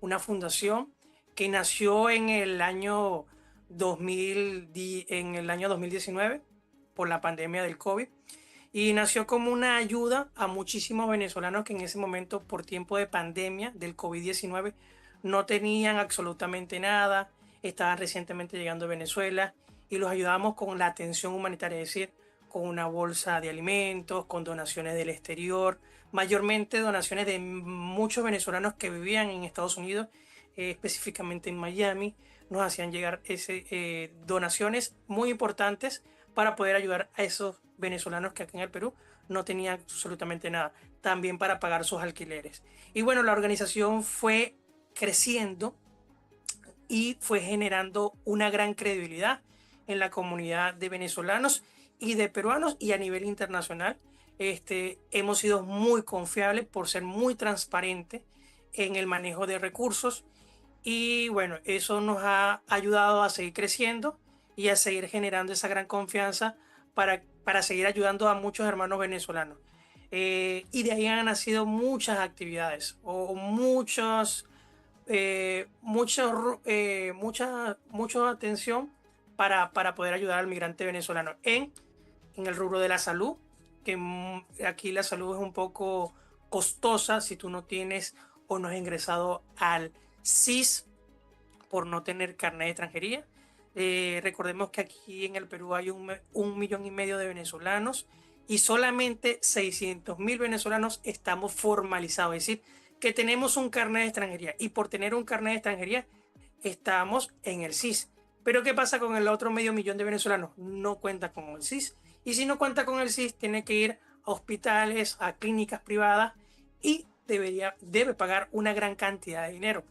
una fundación que nació en el año 2019 por la pandemia del COVID. Y nació como una ayuda a muchísimos venezolanos que en ese momento, por tiempo de pandemia del COVID-19, no tenían absolutamente nada, estaban recientemente llegando a Venezuela y los ayudamos con la atención humanitaria, es decir, con una bolsa de alimentos, con donaciones del exterior, mayormente donaciones de muchos venezolanos que vivían en Estados Unidos, específicamente en Miami. Nos hacían llegar donaciones muy importantes para poder ayudar a esos venezolanos que aquí en el Perú no tenían absolutamente nada, también para pagar sus alquileres. Y bueno, la organización fue creciendo y fue generando una gran credibilidad en la comunidad de venezolanos y de peruanos, y a nivel internacional. Hemos sido muy confiables por ser muy transparentes en el manejo de recursos, y bueno, eso nos ha ayudado a seguir creciendo y a seguir generando esa gran confianza para seguir ayudando a muchos hermanos venezolanos. Y de ahí han nacido muchas actividades o mucha atención para poder ayudar al migrante venezolano en el rubro de la salud, que aquí la salud es un poco costosa si tú no tienes o no has ingresado al SIS por no tener carnet de extranjería. Recordemos que aquí en el Perú hay 1,5 millones de venezolanos y solamente 600.000 venezolanos estamos formalizados, es decir, que tenemos un carnet de extranjería, y por tener un carnet de extranjería estamos en el SIS. Pero ¿qué pasa con el otro 500.000 de venezolanos? No cuenta con el SIS, y si no cuenta con el SIS tiene que ir a hospitales, a clínicas privadas, y debe pagar una gran cantidad de dinero.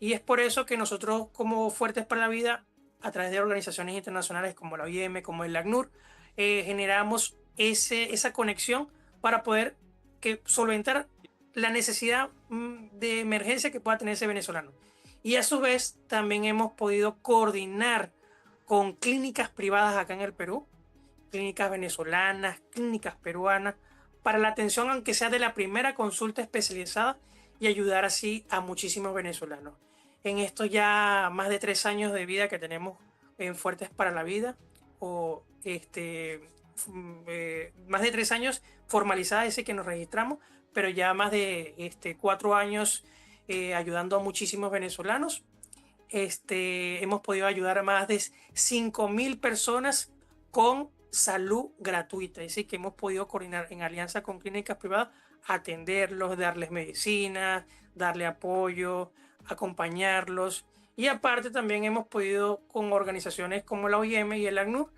Y es por eso que nosotros, como Fuertes para la Vida, a través de organizaciones internacionales como la OIM, como el ACNUR, generamos esa conexión para poder solventar la necesidad de emergencia que pueda tener ese venezolano. Y a su vez también hemos podido coordinar con clínicas privadas acá en el Perú, clínicas venezolanas, clínicas peruanas, para la atención, aunque sea de la primera consulta especializada, y ayudar así a muchísimos venezolanos. En estos ya más de 3 años de vida que tenemos en Fuertes para la Vida, más de 3 años formalizadas, ese que nos registramos, pero ya más de 4 años ayudando a muchísimos venezolanos. Hemos podido ayudar a más de 5.000 personas con salud gratuita, es decir, que hemos podido coordinar en alianza con clínicas privadas, atenderlos, darles medicina, darle apoyo, acompañarlos. Y aparte también hemos podido, con organizaciones como la OIM y el ACNUR,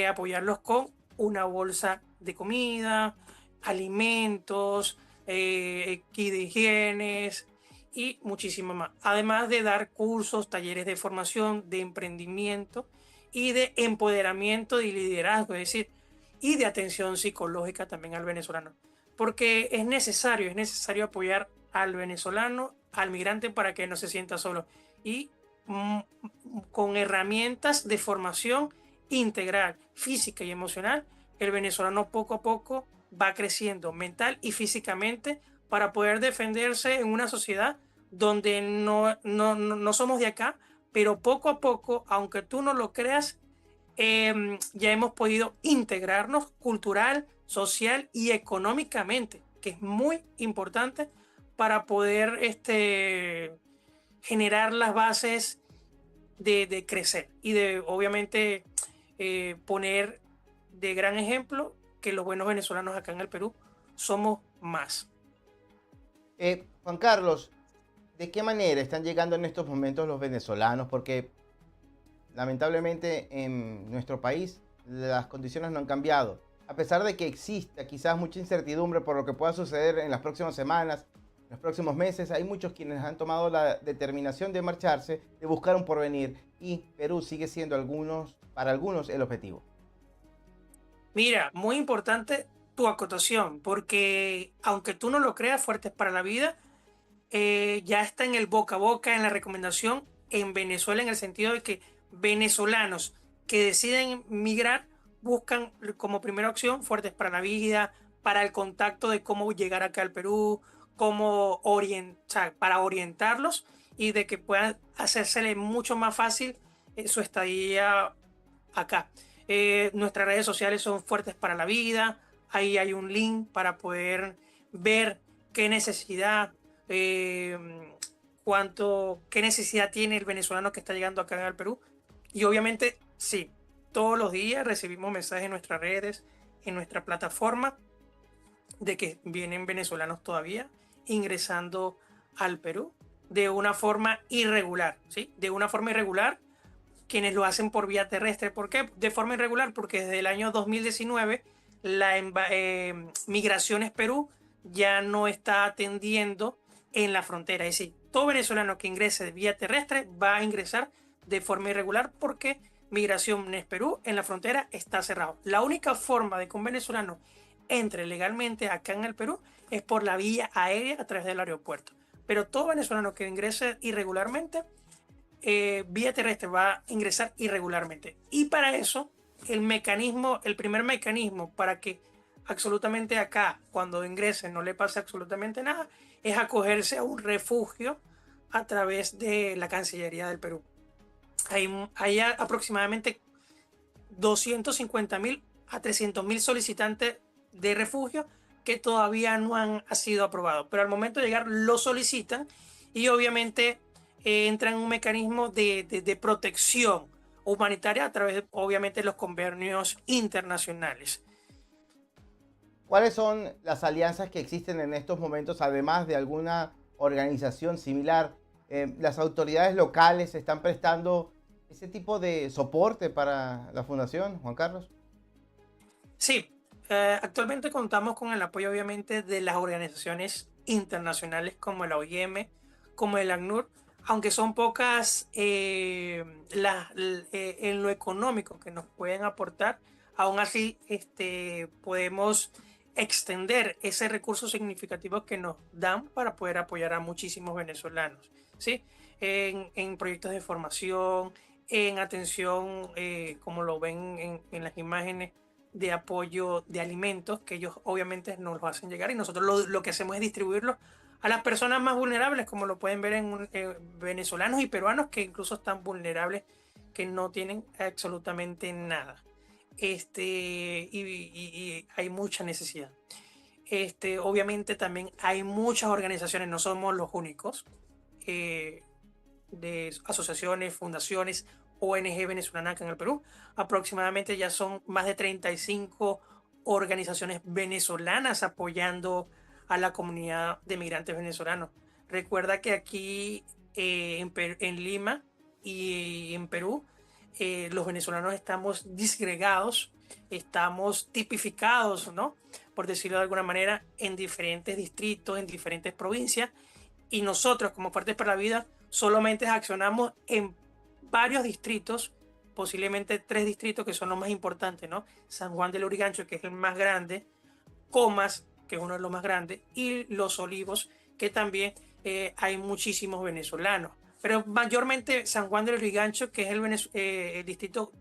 apoyarlos con una bolsa de comida, alimentos, kit de higienes y muchísimo más. Además de dar cursos, talleres de formación, de emprendimiento y de empoderamiento y liderazgo, es decir, y de atención psicológica también al venezolano. Porque es necesario apoyar al venezolano, al migrante, para que no se sienta solo. Y con herramientas de formación integral, física y emocional, el venezolano poco a poco va creciendo mental y físicamente para poder defenderse en una sociedad donde no somos de acá, pero poco a poco, aunque tú no lo creas, ya hemos podido integrarnos cultural, social y económicamente, que es muy importante para poder generar las bases de crecer y de, obviamente, poner de gran ejemplo que los buenos venezolanos acá en el Perú somos más. Juan Carlos, ¿de qué manera están llegando en estos momentos los venezolanos? Porque lamentablemente en nuestro país las condiciones no han cambiado. A pesar de que exista quizás mucha incertidumbre por lo que pueda suceder en las próximas semanas, en los próximos meses, hay muchos quienes han tomado la determinación de marcharse, de buscar un porvenir, y Perú sigue siendo para algunos el objetivo. Mira, muy importante tu acotación, porque aunque tú no lo creas, Fuertes para la Vida ya está en el boca a boca, en la recomendación en Venezuela, en el sentido de que venezolanos que deciden migrar buscan como primera opción Fuertes para la Vida, para el contacto de cómo llegar acá al Perú, para orientarlos y de que puedan hacérsele mucho más fácil su estadía acá. Nuestras redes sociales son Fuertes para la Vida. Ahí hay un link para poder ver qué necesidad, qué necesidad tiene el venezolano que está llegando acá al Perú. Y obviamente, sí, todos los días recibimos mensajes en nuestras redes, en nuestra plataforma, de que vienen venezolanos todavía ingresando al Perú de una forma irregular, ¿sí? De una forma irregular, quienes lo hacen por vía terrestre. ¿Por qué? De forma irregular, porque desde el año 2019 Migraciones Perú ya no está atendiendo en la frontera. Es decir, todo venezolano que ingrese de vía terrestre va a ingresar de forma irregular porque Migraciones Perú en la frontera está cerrado. La única forma de que un venezolano entre legalmente acá en el Perú es por la vía aérea a través del aeropuerto. Pero todo venezolano que ingrese irregularmente, vía terrestre va a ingresar irregularmente. Y para eso, el primer mecanismo para que absolutamente acá, cuando ingrese, no le pase absolutamente nada, es acogerse a un refugio a través de la Cancillería del Perú. Hay aproximadamente 250.000 a 300.000 solicitantes de refugio que todavía no han sido aprobados, pero al momento de llegar lo solicitan y obviamente entran en un mecanismo de protección humanitaria a través de, obviamente, los convenios internacionales. ¿Cuáles son las alianzas que existen en estos momentos, además de alguna organización similar? ¿Las autoridades locales están prestando ese tipo de soporte para la fundación, Juan Carlos? Sí, actualmente contamos con el apoyo, obviamente, de las organizaciones internacionales como la OIM, como el ACNUR, aunque son pocas en lo económico que nos pueden aportar. Aún así, podemos extender ese recurso significativo que nos dan para poder apoyar a muchísimos venezolanos, ¿sí? En proyectos de formación, en atención, como lo ven en las imágenes, de apoyo de alimentos, que ellos obviamente nos los hacen llegar y nosotros lo que hacemos es distribuirlos a las personas más vulnerables, como lo pueden ver en venezolanos y peruanos que incluso están vulnerables, que no tienen absolutamente nada. Y hay mucha necesidad. Obviamente también hay muchas organizaciones, no somos los únicos, de asociaciones, fundaciones, ONG venezolanas acá en el Perú. Aproximadamente ya son más de 35 organizaciones venezolanas apoyando a la comunidad de migrantes venezolanos. Recuerda que aquí en Lima y en Perú, los venezolanos estamos disgregados, estamos tipificados, ¿no?, por decirlo de alguna manera, en diferentes distritos, en diferentes provincias, y nosotros como Fuertes para la Vida solamente accionamos en varios distritos, posiblemente 3 distritos que son los más importantes, ¿no? San Juan del Lurigancho, que es el más grande, Comas, que es uno de los más grandes, y Los Olivos, que también hay muchísimos venezolanos. Pero mayormente San Juan del Lurigancho, que es el distrito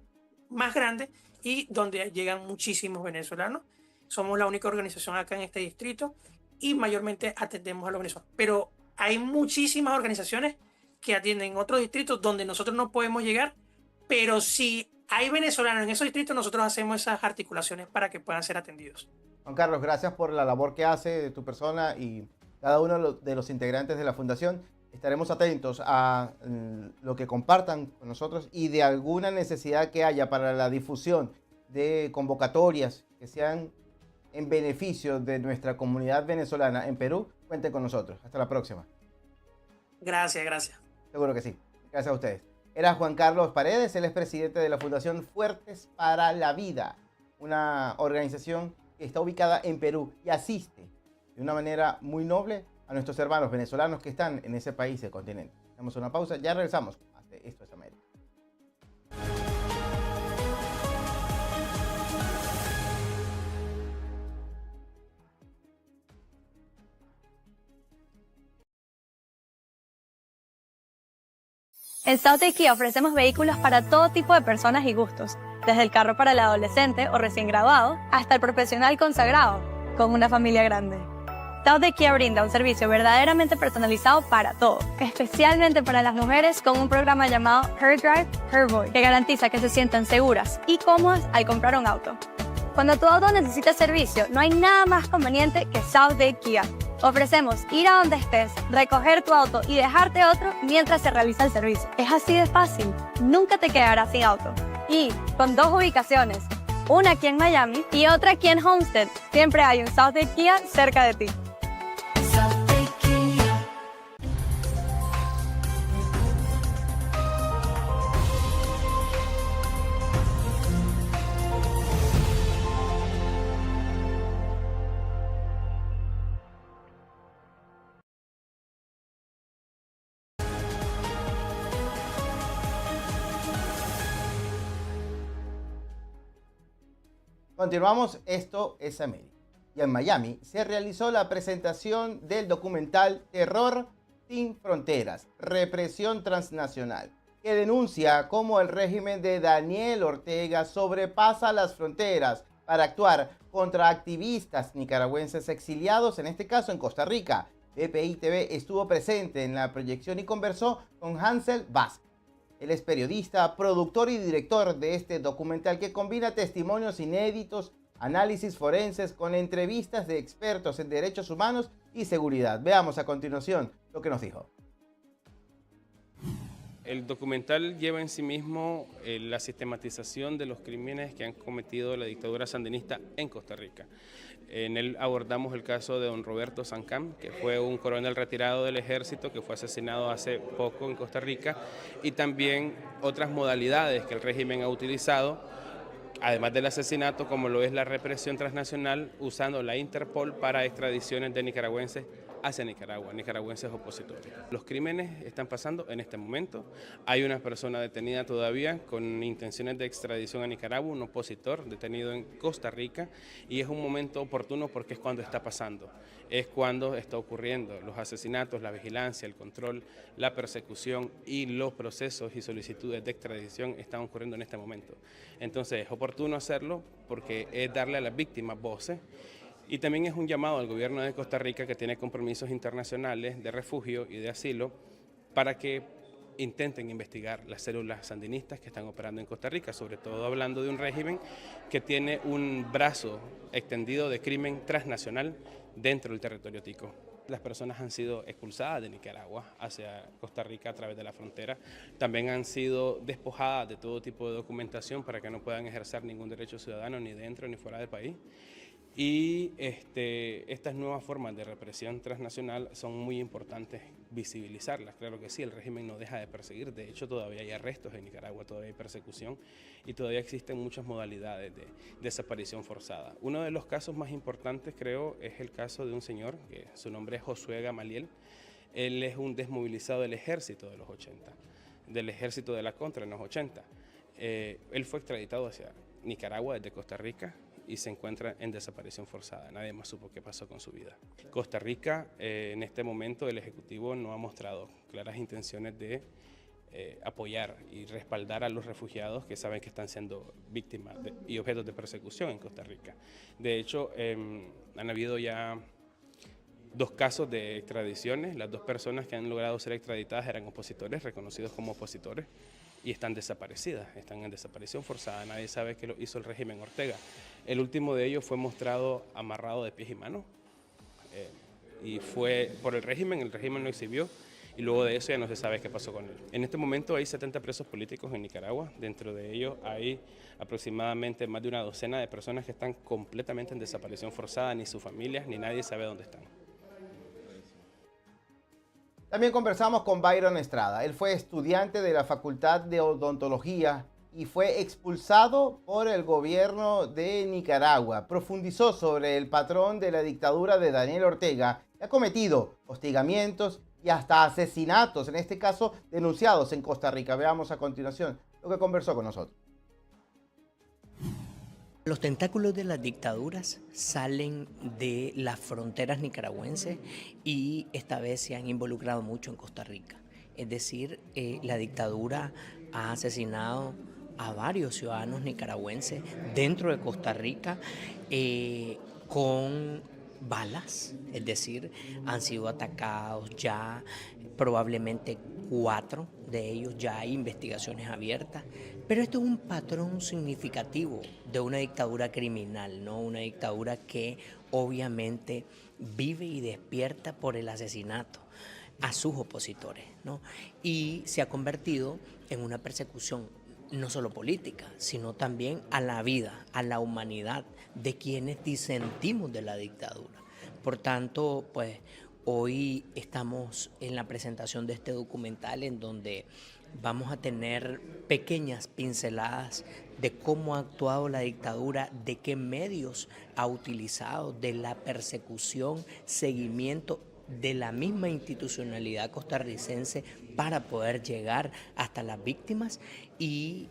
más grande y donde llegan muchísimos venezolanos. Somos la única organización acá en este distrito y mayormente atendemos a los venezolanos. Pero hay muchísimas organizaciones que atienden otros distritos donde nosotros no podemos llegar, pero si hay venezolanos en esos distritos, nosotros hacemos esas articulaciones para que puedan ser atendidos. Juan Carlos, gracias por la labor que hace de tu persona y cada uno de los integrantes de la fundación. Estaremos atentos a lo que compartan con nosotros y de alguna necesidad que haya para la difusión de convocatorias que sean en beneficio de nuestra comunidad venezolana en Perú. Cuenten con nosotros. Hasta la próxima. Gracias. Seguro que sí. Gracias a ustedes. Era Juan Carlos Paredes, él es presidente de la Fundación Fuertes para la Vida, una organización que está ubicada en Perú y asiste de una manera muy noble a nuestros hermanos venezolanos que están en ese país del continente. Hacemos una pausa, ya regresamos. Esto es América. En South Kia ofrecemos vehículos para todo tipo de personas y gustos, desde el carro para el adolescente o recién graduado hasta el profesional consagrado con una familia grande. South de Kia brinda un servicio verdaderamente personalizado para todo, especialmente para las mujeres con un programa llamado Her Drive, Her Voice, que garantiza que se sientan seguras y cómodas al comprar un auto. Cuando tu auto necesita servicio, no hay nada más conveniente que South de Kia. Ofrecemos ir a donde estés, recoger tu auto y dejarte otro mientras se realiza el servicio. Es así de fácil, nunca te quedarás sin auto. Y con 2 ubicaciones, una aquí en Miami y otra aquí en Homestead, siempre hay un South de Kia cerca de ti. Continuamos, esto es América. Y en Miami se realizó la presentación del documental Terror sin Fronteras, Represión Transnacional, que denuncia cómo el régimen de Daniel Ortega sobrepasa las fronteras para actuar contra activistas nicaragüenses exiliados, en este caso en Costa Rica. BPI TV estuvo presente en la proyección y conversó con Hansel Vázquez. Él es periodista, productor y director de este documental que combina testimonios inéditos, análisis forenses con entrevistas de expertos en derechos humanos y seguridad. Veamos a continuación lo que nos dijo. El documental lleva en sí mismo la sistematización de los crímenes que han cometido la dictadura sandinista en Costa Rica. En él abordamos el caso de don Roberto Sancam, que fue un coronel retirado del ejército que fue asesinado hace poco en Costa Rica, y también otras modalidades que el régimen ha utilizado, además del asesinato, como lo es la represión transnacional, usando la Interpol para extradiciones de nicaragüenses hacia Nicaragua, nicaragüenses opositores. Los crímenes están pasando en este momento. Hay una persona detenida todavía con intenciones de extradición a Nicaragua, un opositor detenido en Costa Rica, y es un momento oportuno porque es cuando está pasando, es cuando está ocurriendo los asesinatos, la vigilancia, el control, la persecución y los procesos y solicitudes de extradición están ocurriendo en este momento. Entonces es oportuno hacerlo porque es darle a las víctimas voces. Y también es un llamado al gobierno de Costa Rica, que tiene compromisos internacionales de refugio y de asilo, para que intenten investigar las células sandinistas que están operando en Costa Rica, sobre todo hablando de un régimen que tiene un brazo extendido de crimen transnacional dentro del territorio tico. Las personas han sido expulsadas de Nicaragua hacia Costa Rica a través de la frontera. También han sido despojadas de todo tipo de documentación para que no puedan ejercer ningún derecho ciudadano ni dentro ni fuera del país. Y estas nuevas formas de represión transnacional son muy importantes visibilizarlas. Claro que sí, el régimen no deja de perseguir, de hecho todavía hay arrestos en Nicaragua, todavía hay persecución y todavía existen muchas modalidades de desaparición forzada. Uno de los casos más importantes, creo, es el caso de un señor, que su nombre es Josué Gamaliel. Él es un desmovilizado del ejército de los 80, del ejército de la Contra en los 80. Él fue extraditado hacia Nicaragua desde Costa Rica y se encuentra en desaparición forzada. Nadie más supo qué pasó con su vida. Costa Rica, en este momento el Ejecutivo no ha mostrado claras intenciones de apoyar y respaldar a los refugiados que saben que están siendo víctimas y objetos de persecución en Costa Rica. De hecho, han habido ya 2 casos de extradiciones. Las 2 personas que han logrado ser extraditadas eran opositores, reconocidos como opositores, y están desaparecidas, están en desaparición forzada. Nadie sabe qué lo hizo el régimen Ortega. El último de ellos fue mostrado amarrado de pies y manos, y fue por el régimen lo exhibió, y luego de eso ya no se sabe qué pasó con él. En este momento hay 70 presos políticos en Nicaragua. Dentro de ellos hay aproximadamente más de una docena de personas que están completamente en desaparición forzada, ni sus familias, ni nadie sabe dónde están. También conversamos con Byron Estrada. Él fue estudiante de la Facultad de Odontología y fue expulsado por el gobierno de Nicaragua. Profundizó sobre el patrón de la dictadura de Daniel Ortega, que ha cometido hostigamientos y hasta asesinatos, en este caso denunciados en Costa Rica. Veamos a continuación lo que conversó con nosotros. Los tentáculos de las dictaduras salen de las fronteras nicaragüenses y esta vez se han involucrado mucho en Costa Rica. Es decir, la dictadura ha asesinado a varios ciudadanos nicaragüenses dentro de Costa Rica con balas, es decir, han sido atacados ya probablemente 4 de ellos, ya hay investigaciones abiertas, pero esto es un patrón significativo de una dictadura criminal, ¿no? Una dictadura que obviamente vive y despierta por el asesinato a sus opositores, ¿no? Y se ha convertido en una persecución no solo política, sino también a la vida, a la humanidad de quienes disentimos de la dictadura. Por tanto, pues hoy estamos en la presentación de este documental en donde vamos a tener pequeñas pinceladas de cómo ha actuado la dictadura, de qué medios ha utilizado, de la persecución, seguimiento de la misma institucionalidad costarricense para poder llegar hasta las víctimas y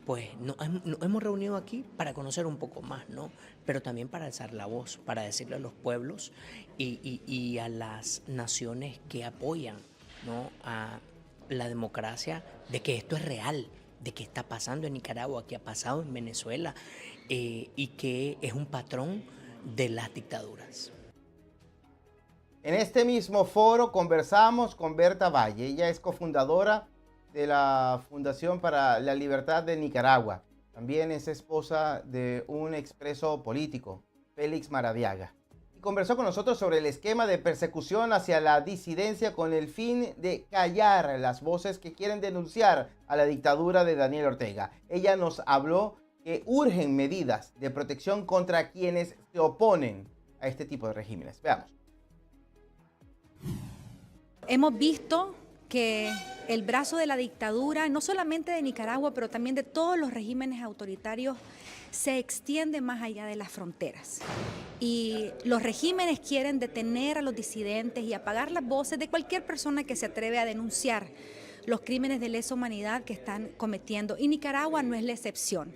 pues nos hemos reunido aquí para conocer un poco más, ¿no? Pero también para alzar la voz, para decirle a los pueblos y a las naciones que apoyan, ¿no?, a la democracia, de que esto es real, de que está pasando en Nicaragua, que ha pasado en Venezuela y que es un patrón de las dictaduras. En este mismo foro conversamos con Berta Valle. Ella es cofundadora de la Fundación para la Libertad de Nicaragua. También es esposa de un expreso político, Félix Maradiaga. Y conversó con nosotros sobre el esquema de persecución hacia la disidencia con el fin de callar las voces que quieren denunciar a la dictadura de Daniel Ortega. Ella nos habló que urgen medidas de protección contra quienes se oponen a este tipo de regímenes. Veamos. Hemos visto que el brazo de la dictadura, no solamente de Nicaragua, pero también de todos los regímenes autoritarios, se extiende más allá de las fronteras. Y los regímenes quieren detener a los disidentes y apagar las voces de cualquier persona que se atreve a denunciar los crímenes de lesa humanidad que están cometiendo. Y Nicaragua no es la excepción.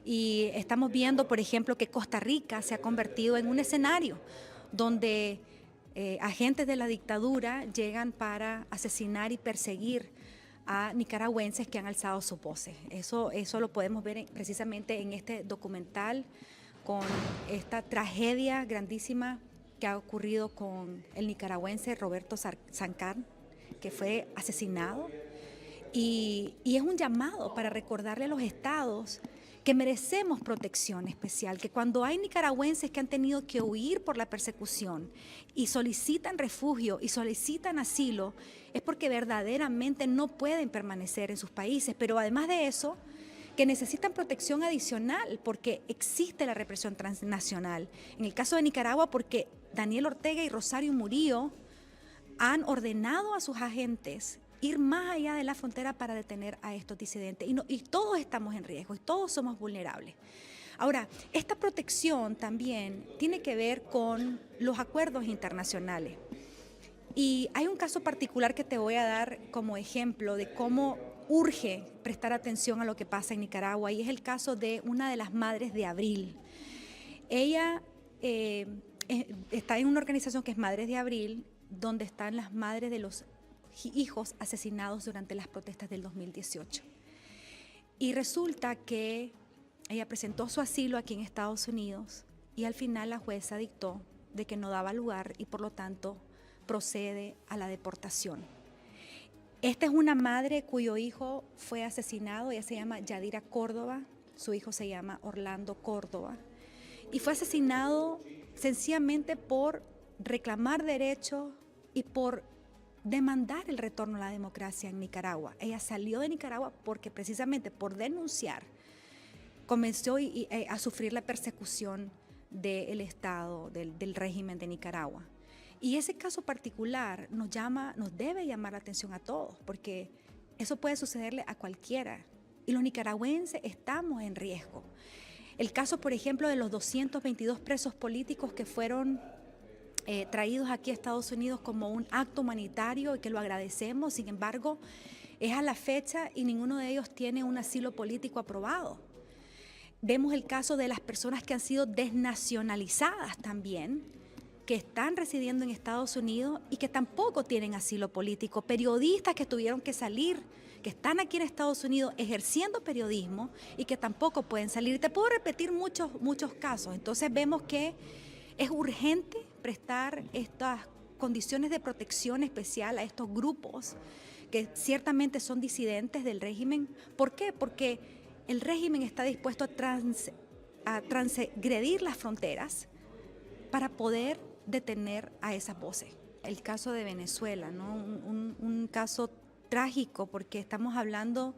Y estamos viendo, por ejemplo, que Costa Rica se ha convertido en un escenario donde agentes de la dictadura llegan para asesinar y perseguir a nicaragüenses que han alzado sus voces. Eso lo podemos ver precisamente en este documental, con esta tragedia grandísima que ha ocurrido con el nicaragüense Roberto Sancán, que fue asesinado. Y es un llamado para recordarle a los estados que merecemos protección especial, que cuando hay nicaragüenses que han tenido que huir por la persecución y solicitan refugio y solicitan asilo, es porque verdaderamente no pueden permanecer en sus países, pero además de eso, que necesitan protección adicional porque existe la represión transnacional. En el caso de Nicaragua, porque Daniel Ortega y Rosario Murillo han ordenado a sus agentes ir más allá de la frontera para detener a estos disidentes. Y todos estamos en riesgo y todos somos vulnerables. Ahora, esta protección también tiene que ver con los acuerdos internacionales. Y hay un caso particular que te voy a dar como ejemplo de cómo urge prestar atención a lo que pasa en Nicaragua, y es el caso de una de las madres de Abril. Ella está en una organización que es Madres de Abril, donde están las madres de los hijos asesinados durante las protestas del 2018. Y resulta que ella presentó su asilo aquí en Estados Unidos y al final la jueza dictó de que no daba lugar y por lo tanto procede a la deportación. Esta es una madre cuyo hijo fue asesinado. Ella se llama Yadira Córdoba, su hijo se llama Orlando Córdoba, y fue asesinado sencillamente por reclamar derechos y por demandar el retorno a la democracia en Nicaragua. Ella salió de Nicaragua porque precisamente por denunciar comenzó a sufrir la persecución del Estado, del régimen de Nicaragua. Y ese caso particular nos debe llamar la atención a todos, porque eso puede sucederle a cualquiera. Y los nicaragüenses estamos en riesgo. El caso, por ejemplo, de los 222 presos políticos que fueron traídos aquí a Estados Unidos como un acto humanitario y que lo agradecemos, sin embargo, es a la fecha y ninguno de ellos tiene un asilo político aprobado. Vemos el caso de las personas que han sido desnacionalizadas también, que están residiendo en Estados Unidos y que tampoco tienen asilo político, periodistas que tuvieron que salir, que están aquí en Estados Unidos ejerciendo periodismo y que tampoco pueden salir. Te puedo repetir muchos casos. Entonces vemos que Es urgente prestar estas condiciones de protección especial a estos grupos que ciertamente son disidentes del régimen. ¿Por qué? Porque el régimen está dispuesto a transgredir las fronteras para poder detener a esas voces. El caso de Venezuela, ¿no? Un caso trágico, porque estamos hablando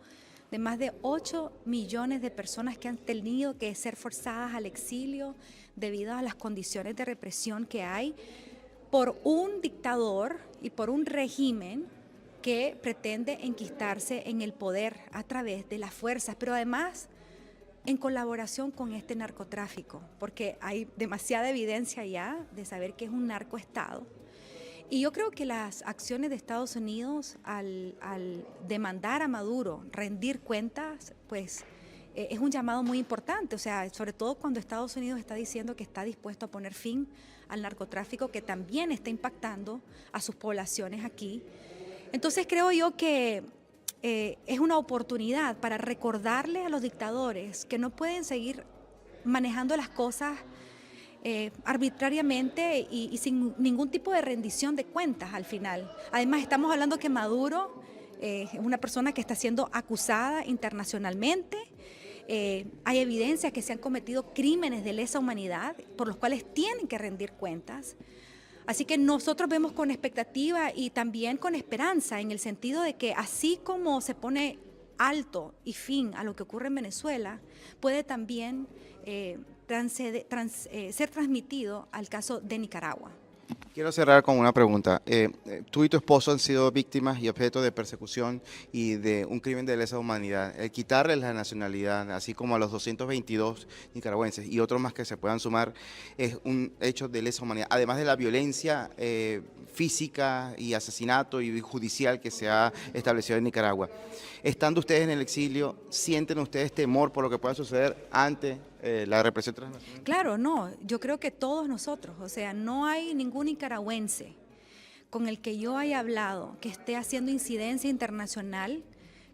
de más de 8 millones de personas que han tenido que ser forzadas al exilio debido a las condiciones de represión que hay por un dictador y por un régimen que pretende enquistarse en el poder a través de las fuerzas, pero además en colaboración con este narcotráfico, porque hay demasiada evidencia ya de saber que es un narcoestado. Y yo creo que las acciones de Estados Unidos al demandar a Maduro rendir cuentas, pues es un llamado muy importante, o sea, sobre todo cuando Estados Unidos está diciendo que está dispuesto a poner fin al narcotráfico, que también está impactando a sus poblaciones aquí. Entonces creo yo que es una oportunidad para recordarle a los dictadores que no pueden seguir manejando las cosas arbitrariamente y sin ningún tipo de rendición de cuentas al final. Además, estamos hablando que Maduro es una persona que está siendo acusada internacionalmente. Hay evidencia que se han cometido crímenes de lesa humanidad por los cuales tienen que rendir cuentas. Así que nosotros vemos con expectativa y también con esperanza, en el sentido de que así como se pone alto y fin a lo que ocurre en Venezuela, puede también ser transmitido al caso de Nicaragua. Quiero cerrar con una pregunta. Tú y tu esposo han sido víctimas y objeto de persecución y de un crimen de lesa humanidad. El quitarles la nacionalidad, así como a los 222 nicaragüenses y otros más que se puedan sumar, es un hecho de lesa humanidad. Además de la violencia física y asesinato y judicial que se ha establecido en Nicaragua. Estando ustedes en el exilio, ¿sienten ustedes temor por lo que pueda suceder ante la represión transnacional? Claro, no, yo creo que todos nosotros, o sea, no hay ningún nicaragüense con el que yo haya hablado que esté haciendo incidencia internacional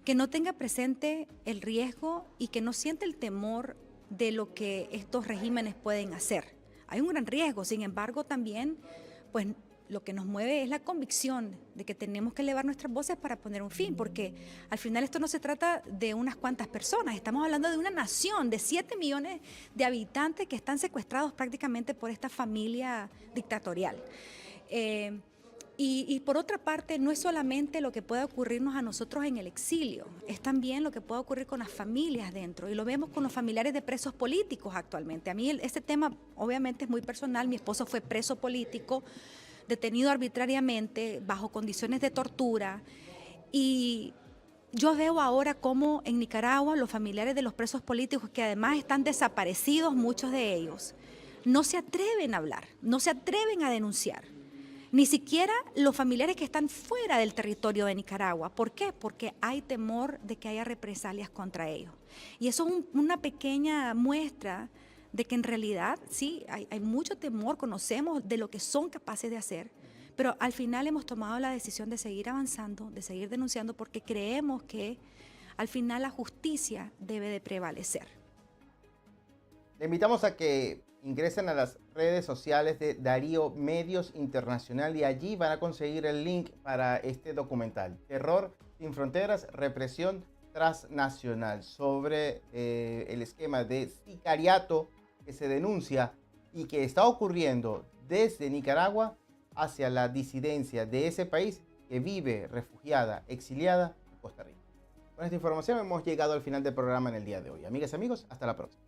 que no tenga presente el riesgo y que no siente el temor de lo que estos regímenes pueden hacer. Hay un gran riesgo, sin embargo, también, pues, lo que nos mueve es la convicción de que tenemos que elevar nuestras voces para poner un fin, porque al final esto no se trata de unas cuantas personas, estamos hablando de una nación de 7 millones de habitantes que están secuestrados prácticamente por esta familia dictatorial. Y por otra parte, no es solamente lo que puede ocurrirnos a nosotros en el exilio, es también lo que puede ocurrir con las familias dentro, y lo vemos con los familiares de presos políticos actualmente. A mí este tema obviamente es muy personal, mi esposo fue preso político, detenido arbitrariamente, bajo condiciones de tortura, y yo veo ahora cómo en Nicaragua los familiares de los presos políticos, que además están desaparecidos muchos de ellos, no se atreven a hablar, no se atreven a denunciar, ni siquiera los familiares que están fuera del territorio de Nicaragua. ¿Por qué? Porque hay temor de que haya represalias contra ellos. Y eso es una pequeña muestra de que en realidad sí, hay mucho temor, conocemos de lo que son capaces de hacer, pero al final hemos tomado la decisión de seguir avanzando, de seguir denunciando, porque creemos que al final la justicia debe de prevalecer. Le invitamos a que ingresen a las redes sociales de Darío Medios Internacional y allí van a conseguir el link para este documental, Terror sin Fronteras, Represión Transnacional, sobre el esquema de sicariato que se denuncia y que está ocurriendo desde Nicaragua hacia la disidencia de ese país que vive refugiada, exiliada en Costa Rica. Con esta información hemos llegado al final del programa en el día de hoy. Amigas y amigos, hasta la próxima.